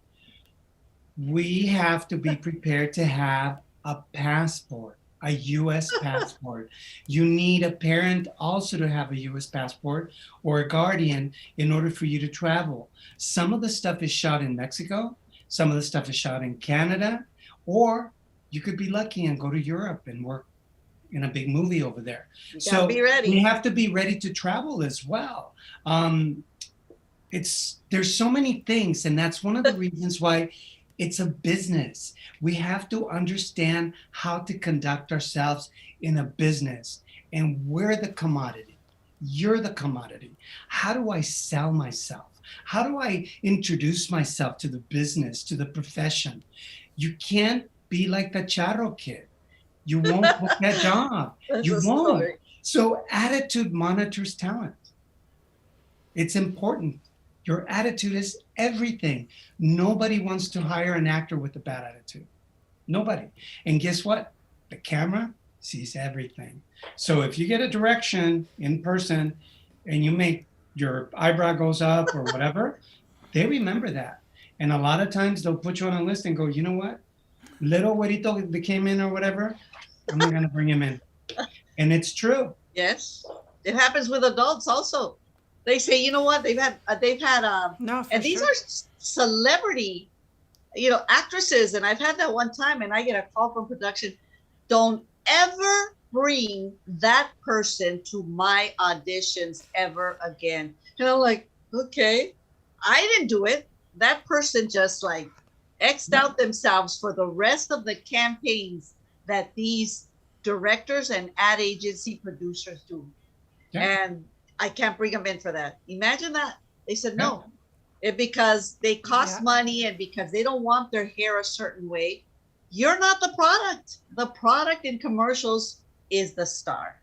We have to be prepared to have a passport, a U.S. passport. You need a parent also to have a U.S. passport, or a guardian, in order for you to travel. Some of the stuff is shot in Mexico. Some of the stuff is shot in Canada. Or you could be lucky and go to Europe and work in a big movie over there. So be ready. We have to be ready to travel as well. There's so many things, and that's one of the reasons why it's a business. We have to understand how to conduct ourselves in a business, and we're the commodity. You're the commodity. How do I sell myself? How do I introduce myself to the business, to the profession? You can't be like the Charro kid. You won't book that job. You won't. Story. So attitude monitors talent. It's important. Your attitude is everything. Nobody wants to hire an actor with a bad attitude. Nobody. And guess what? The camera sees everything. So if you get a direction in person and you make your eyebrow goes up or whatever, they remember that. And a lot of times they'll put you on a list and go, you know what? Little güerito that came in or whatever, I'm going to bring him in. And it's true. Yes. It happens with adults also. They say, you know what? They've had and these are celebrity, actresses. And I've had that one time, and I get a call from production. Don't ever bring that person to my auditions ever again. And I'm like, okay, I didn't do it. That person just like X'd out themselves for the rest of the campaigns that these directors and ad agency producers do. Yeah. And I can't bring them in for that. Imagine that. They said no. Because they cost money, and because they don't want their hair a certain way. You're not the product. The product in commercials is the star.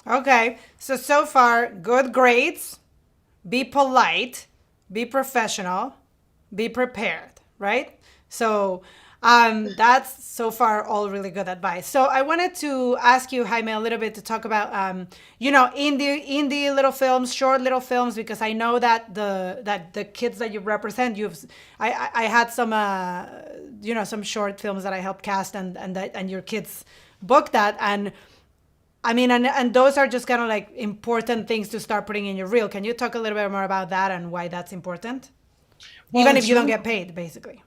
Okay. So far, good grades, be polite, be professional, be prepared, right? So that's so far all really good advice. So I wanted to ask you, Jaime, a little bit to talk about, indie little films, short little films, because I know that the kids that you represent, I had some, some short films that I helped cast, and your kids booked that. And I mean, and those are just kind of like important things to start putting in your reel. Can you talk a little bit more about that and why that's important? Well, Even if it's you don't so- get paid, basically.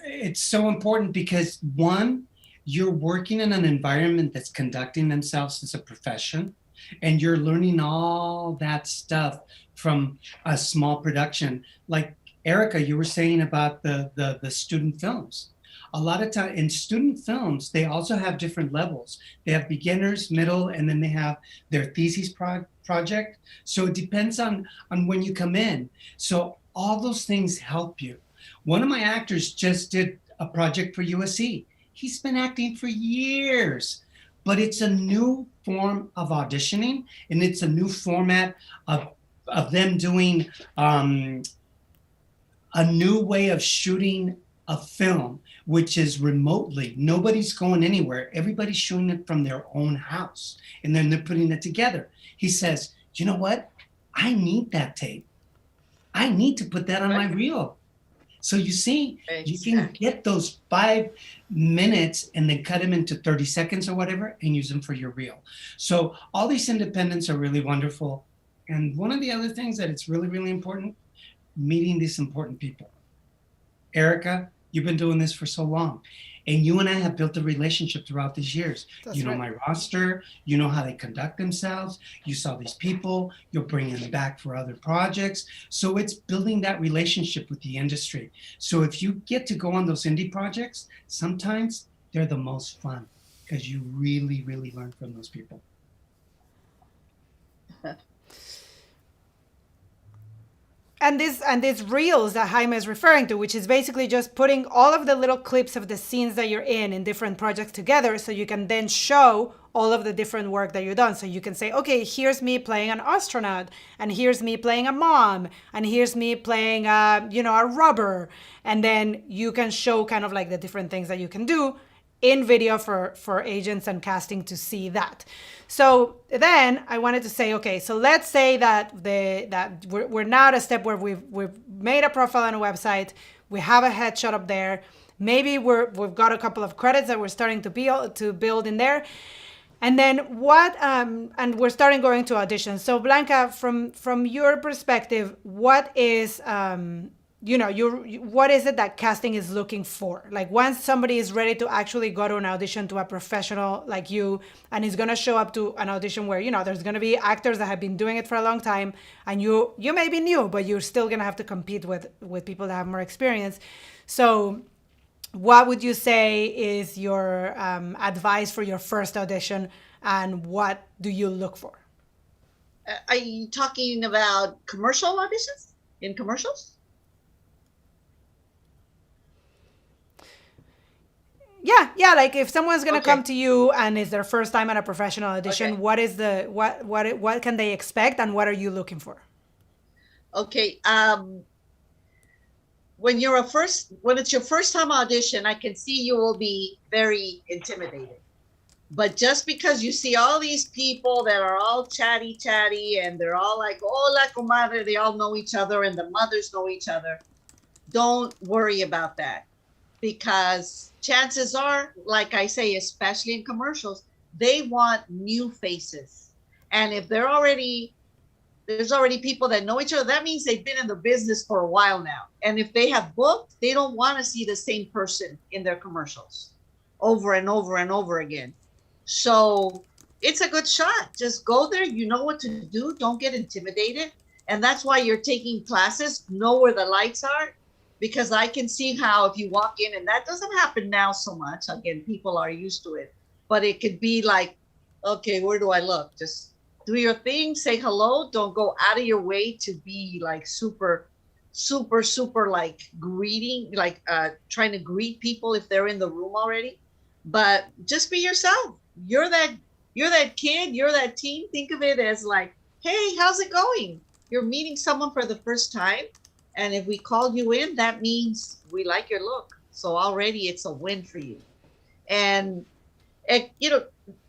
It's so important because one, you're working in an environment that's conducting themselves as a profession, and you're learning all that stuff from a small production. Like Erica, you were saying about the student films. A lot of time in student films, they also have different levels. They have beginners, middle, and then they have their thesis project. So it depends on when you come in. So all those things help you. One of my actors just did a project for USC. He's been acting for years, but it's a new form of auditioning, and it's a new format of them doing a new way of shooting a film, which is remotely. Nobody's going anywhere. Everybody's shooting it from their own house, and then they're putting it together. He says, you know what? I need that tape. I need to put that on my reel. So you see, you can get those 5 minutes and then cut them into 30 seconds or whatever and use them for your reel. So all these independents are really wonderful. And one of the other things that it's really, really important, meeting these important people. Erica, you've been doing this for so long. And you and I have built a relationship throughout these years. That's you know right. my roster, you know how they conduct themselves, you saw these people, you're bringing them back for other projects. So it's building that relationship with the industry. So if you get to go on those indie projects, sometimes they're the most fun because you really, really learn from those people. And these reels that Jaime is referring to, which is basically just putting all of the little clips of the scenes that you're in different projects together, so you can then show all of the different work that you've done. So you can say, okay, here's me playing an astronaut, and here's me playing a mom, and here's me playing a rubber, and then you can show kind of like the different things that you can do in video for agents and casting to see that. So then I wanted to say, okay, so let's say that we're now at a step where we've made a profile on a website, we have a headshot up there, maybe we've got a couple of credits that we're starting to build in there, and then what? And we're starting going to auditions. So Blanca, from your perspective, what is what is it that casting is looking for? Like once somebody is ready to actually go to an audition to a professional like you, and is going to show up to an audition where, there's going to be actors that have been doing it for a long time, and you may be new, but you're still going to have to compete with people that have more experience. So what would you say is your advice for your first audition, and what do you look for? Are you talking about commercial auditions? In commercials? Yeah. Like if someone's gonna Okay. come to you and it's their first time at a professional audition, Okay. what is what can they expect, and what are you looking for? Okay. When it's your first time audition, I can see you will be very intimidated. But just because you see all these people that are all chatty, and they're all like, hola, comadre, they all know each other and the mothers know each other, don't worry about that. Because chances are, like I say, especially in commercials, they want new faces. And if there's already people that know each other, that means they've been in the business for a while now. And if they have booked, they don't want to see the same person in their commercials over and over and over again. So it's a good shot. Just go there. You know what to do. Don't get intimidated. And that's why you're taking classes. Know where the lights are. Because I can see how if you walk in, and that doesn't happen now so much. Again, people are used to it. But it could be like, okay, where do I look? Just do your thing, say hello. Don't go out of your way to be like super like greeting, like trying to greet people if they're in the room already. But just be yourself. You're that kid, you're that teen. Think of it as like, hey, how's it going? You're meeting someone for the first time. And if we called you in, that means we like your look. So already it's a win for you. And,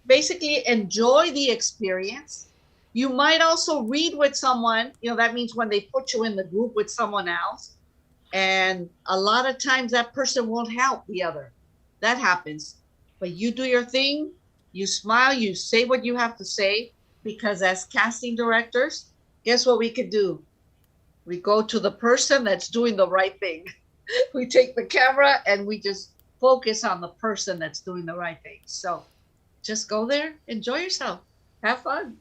basically enjoy the experience. You might also read with someone, that means when they put you in the group with someone else. And a lot of times that person won't help the other. That happens. But you do your thing. You smile, you say what you have to say, because as casting directors, guess what we could do? We go to the person that's doing the right thing. We take the camera and we just focus on the person that's doing the right thing. So just go there, enjoy yourself, have fun.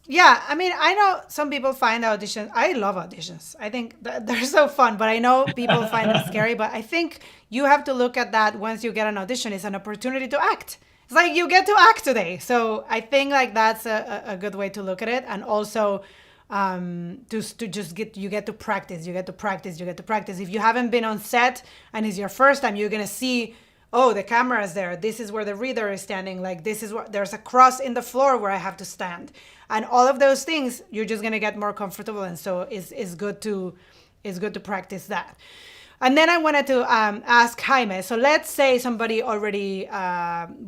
Yeah, I mean, I know some people find auditions. I love auditions. I think that they're so fun, but I know people find them scary. But I think you have to look at that once you get an audition, it's an opportunity to act. It's like you get to act today. So I think like that's a good way to look at it. And also to just get to practice. You get to practice. You get to practice. If you haven't been on set and it's your first time, you're going to see, oh, the camera is there. This is where the reader is standing. Like this is what there's a cross in the floor where I have to stand, and all of those things. You're just gonna get more comfortable, and so it's good to practice that. And then I wanted to ask Jaime. So let's say somebody already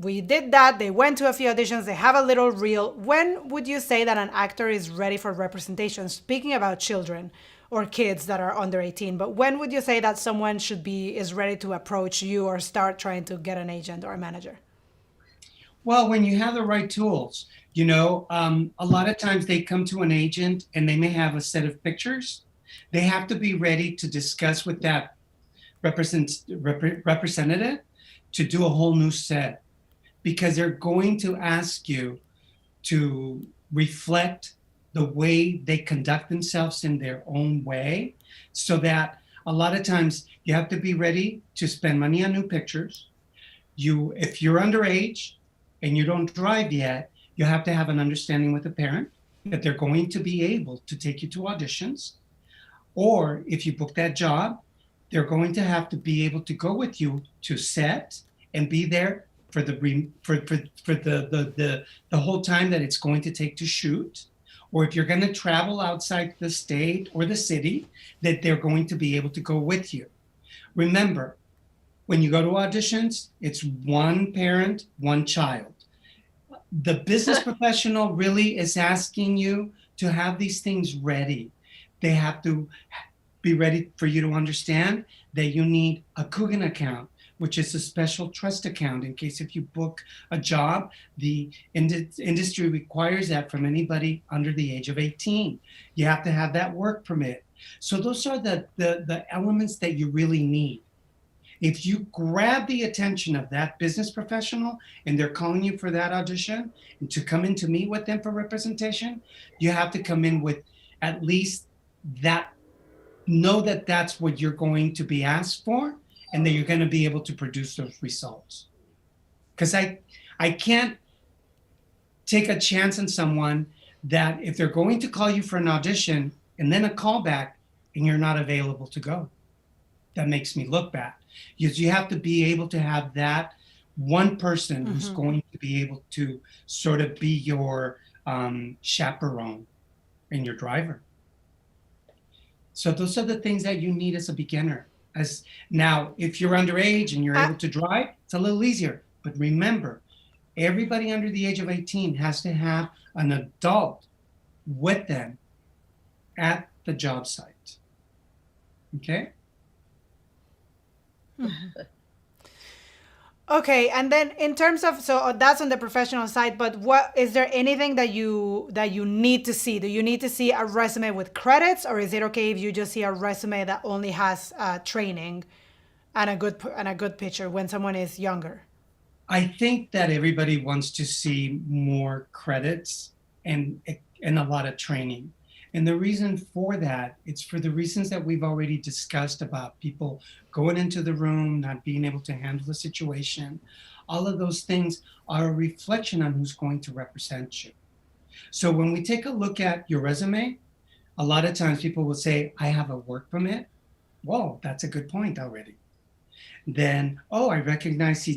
we did that. They went to a few auditions. They have a little reel. When would you say that an actor is ready for representation? Speaking about children or kids that are under 18, but when would you say that someone is ready to approach you or start trying to get an agent or a manager? Well, when you have the right tools, a lot of times they come to an agent and they may have a set of pictures. They have to be ready to discuss with that representative to do a whole new set, because they're going to ask you to reflect the way they conduct themselves in their own way, so that a lot of times you have to be ready to spend money on new pictures. If you're underage and you don't drive yet, you have to have an understanding with the parent that they're going to be able to take you to auditions. Or if you book that job, they're going to have to be able to go with you to set and be there for the whole time that it's going to take to shoot. Or if you're going to travel outside the state or the city, that they're going to be able to go with you. Remember, when you go to auditions, it's one parent, one child. The business professional really is asking you to have these things ready. They have to be ready for you to understand that you need a Coogan account, which is a special trust account in case if you book a job. The industry requires that from anybody under the age of 18. You have to have that work permit. So those are the elements that you really need. If you grab the attention of that business professional and they're calling you for that audition and to come in to meet with them for representation, you have to come in with at least that, know that that's what you're going to be asked for, and that you're going to be able to produce those results. Because I can't take a chance on someone that if they're going to call you for an audition and then a callback and you're not available to go, that makes me look bad. You have to be able to have that one person who's going to be able to sort of be your chaperone and your driver. So those are the things that you need as a beginner. As now, if you're underage and you're able to drive, it's a little easier. But remember, everybody under the age of 18 has to have an adult with them at the job site. Okay? Okay, and then in terms of, so that's on the professional side, but what is there anything that you need to see? Do you need to see a resume with credits, or is it okay if you just see a resume that only has training and a good picture when someone is younger? I think that everybody wants to see more credits and a lot of training. And the reason for that, it's for the reasons that we've already discussed about people going into the room, not being able to handle the situation. All of those things are a reflection on who's going to represent you. So when we take a look at your resume, a lot of times people will say, I have a work permit. Whoa, that's a good point already. Then, oh, I recognize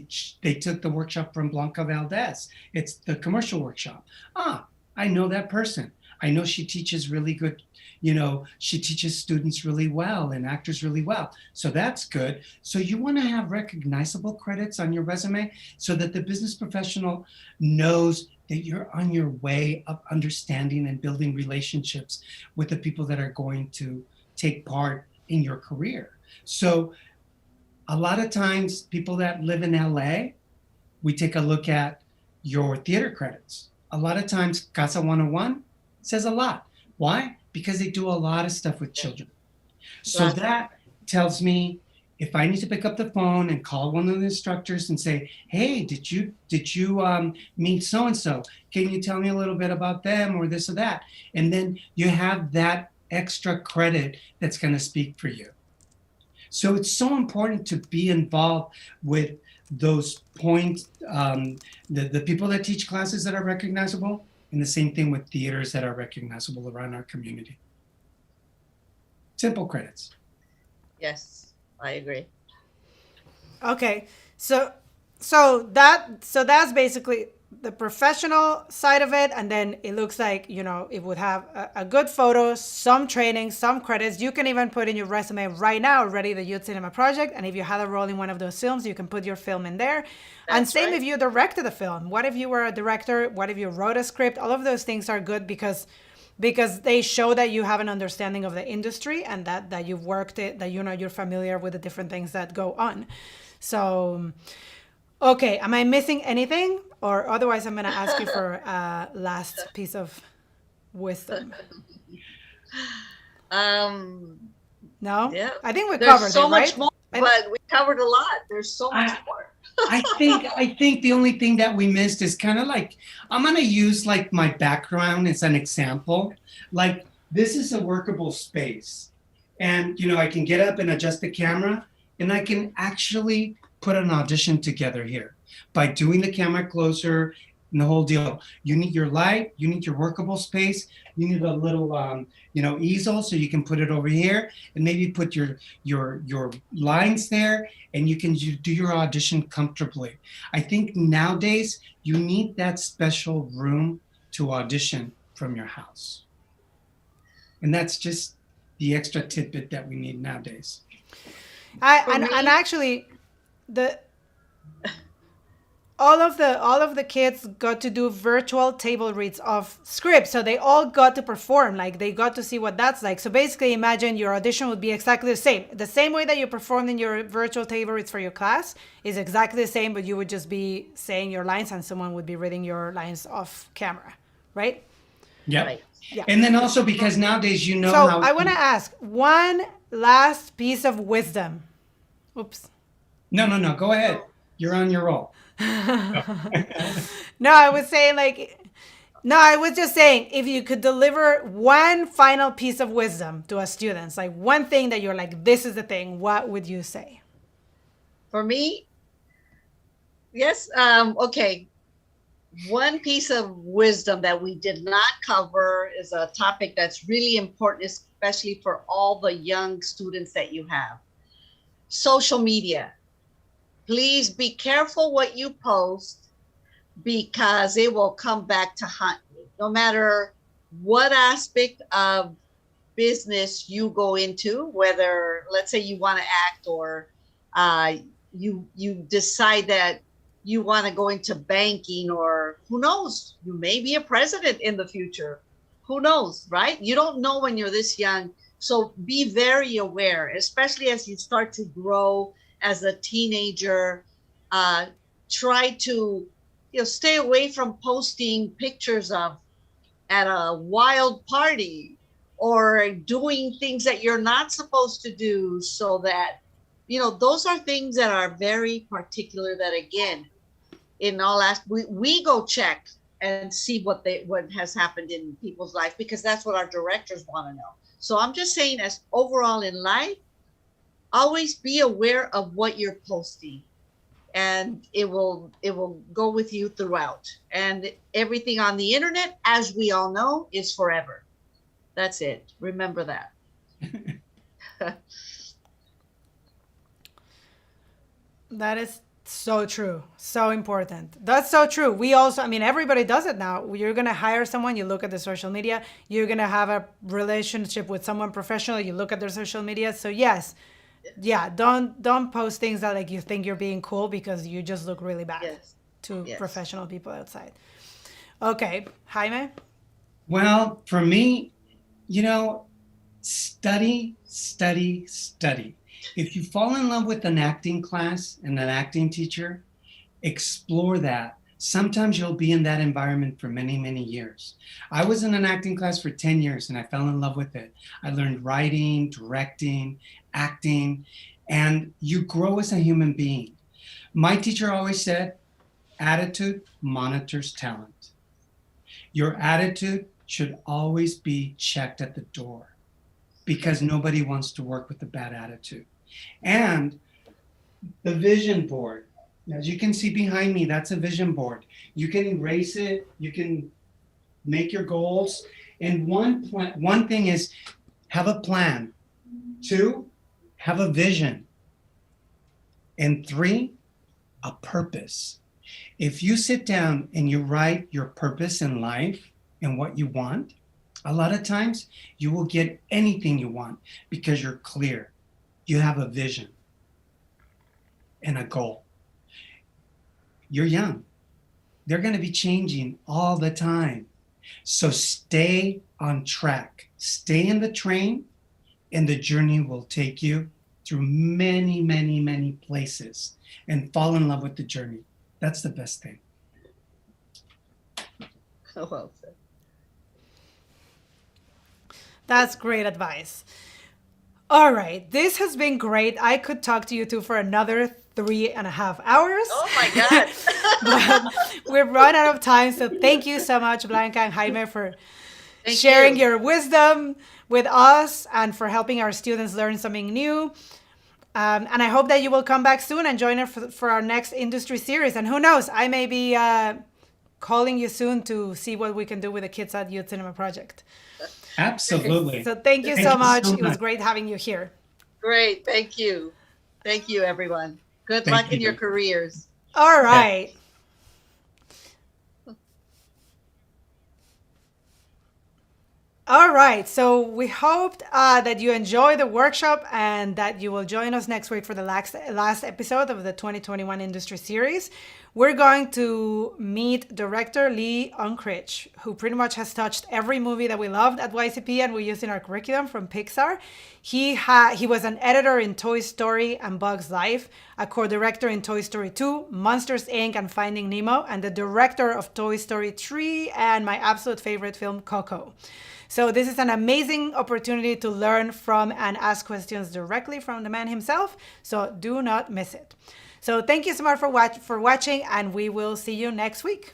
they took the workshop from Blanca Valdez. It's the commercial workshop. Ah, I know that person. I know she teaches really good, she teaches students really well and actors really well. So that's good. So you want to have recognizable credits on your resume so that the business professional knows that you're on your way of understanding and building relationships with the people that are going to take part in your career. So A lot of times, people that live in LA, we take a look at your theater credits. A lot of times, Casa 101 says a lot. Why? Because they do a lot of stuff with children. So Lots. that tells me if I need to pick up the phone and call one of the instructors and say, "Hey, did you meet so and so? Can you tell me a little bit about them or this or that?" And then you have that extra credit that's going to speak for you. So it's so important to be involved with those points, the people that teach classes that are recognizable, and the same thing with theaters that are recognizable around our community. Simple credits. Yes, I agree. Okay, so that's basically the professional side of it, and then it looks like it would have a good photo, some training, some credits. You can even put in your resume right now already the Youth Cinema Project, and if you had a role in one of those films, you can put your film in there. And That's same right. if you directed a film. What if you were a director? What if you wrote a script? All of those things are good because they show that you have an understanding of the industry and that you've worked it, that you're familiar with the different things that go on. So, okay, am I missing anything? Or otherwise, I'm going to ask you for a last piece of wisdom. Um, No? yeah. I think we There's covered so it, much right? more, but we covered a lot. There's so much I, more. I think the only thing that we missed is kind of like, I'm gonna use like my background as an example. Like, this is a workable space, and I can get up and adjust the camera, and I can actually put an audition together here by doing the camera closer and the whole deal. You need your light, you need your workable space, you need a little easel so you can put it over here and maybe put your lines there, and you can do your audition comfortably. I think nowadays you need that special room to audition from your house. And that's just the extra tidbit that we need nowadays. For And me, actually, the all of the kids got to do virtual table reads of scripts, so they all got to perform, like they got to see what that's like. So basically, imagine your audition would be exactly the same way that you performed in your virtual table reads for your class is exactly the same, but you would just be saying your lines and someone would be reading your lines off camera, right? Yep. right. Yeah. And then also because nowadays So how I want to ask one last piece of wisdom. Oops. No, go ahead. You're on your roll. No, I was saying no, I was just saying if you could deliver one final piece of wisdom to our students, like one thing that you're like, this is the thing, what would you say? For me, yes. Okay. One piece of wisdom that we did not cover is a topic that's really important, especially for all the young students that you have. Social media. Please be careful what you post because it will come back to haunt you. No matter what aspect of business you go into, whether let's say you want to act or you decide that you want to go into banking, or who knows, you may be a president in the future. Who knows, right? You don't know when you're this young. So be very aware, especially as you start to grow as a teenager. Try to stay away from posting pictures of at a wild party or doing things that you're not supposed to do, so that those are things that are very particular, that again, in all we go check and see what has happened in people's life, because that's what our directors want to know. So I'm just saying, as overall in life, always be aware of what you're posting, and it will go with you throughout. And everything on the internet, as we all know, is forever. That's it. Remember that. That is so true. So important. That's so true. We also, I mean, everybody does it now. You're going to hire someone, you look at the social media. You're going to have a relationship with someone professional, you look at their social media. So yes, yeah, don't post things that like you think you're being cool because you just look really bad Yes. to Yes. professional people outside. Okay, Jaime? Well, for me, study, study, study. If you fall in love with an acting class and an acting teacher, explore that. Sometimes you'll be in that environment for many, many years. I was in an acting class for 10 years and I fell in love with it. I learned writing, directing, acting, and you grow as a human being. My teacher always said, attitude monitors talent. Your attitude should always be checked at the door because nobody wants to work with a bad attitude. And the vision board, as you can see behind me, that's a vision board. You can erase it, you can make your goals. And one thing is have a plan. 2, have a vision. And 3, a purpose. If you sit down and you write your purpose in life and what you want, a lot of times you will get anything you want because you're clear. You have a vision and a goal. You're young. They're going to be changing all the time. So stay on track. Stay in the train, and the journey will take you through many, many, many places, and fall in love with the journey. That's the best thing. Oh, well said. That's great advice. All right, this has been great. I could talk to you two for another 3.5 hours. Oh my God. But we've run out of time. So thank you so much, Blanca and Jaime, for Thank sharing you. your wisdom with us and for helping our students learn something new. And I hope that you will come back soon and join us for our next industry series. And who knows, I may be calling you soon to see what we can do with the kids at Youth Cinema Project. Absolutely. So thank you so much. It was great having you here. Great. Thank you. Thank you, everyone. Good Thank luck in you. your careers. All right. All right. So we hoped that you enjoy the workshop and that you will join us next week for the last episode of the 2021 Industry Series. We're going to meet director Lee Unkrich, who pretty much has touched every movie that we loved at YCP and we use in our curriculum from Pixar. He was an editor in Toy Story and Bug's Life, a co-director in Toy Story 2, Monsters, Inc. and Finding Nemo, and the director of Toy Story 3 and my absolute favorite film, Coco. So this is an amazing opportunity to learn from and ask questions directly from the man himself. So do not miss it. So thank you so much for watching, and we will see you next week.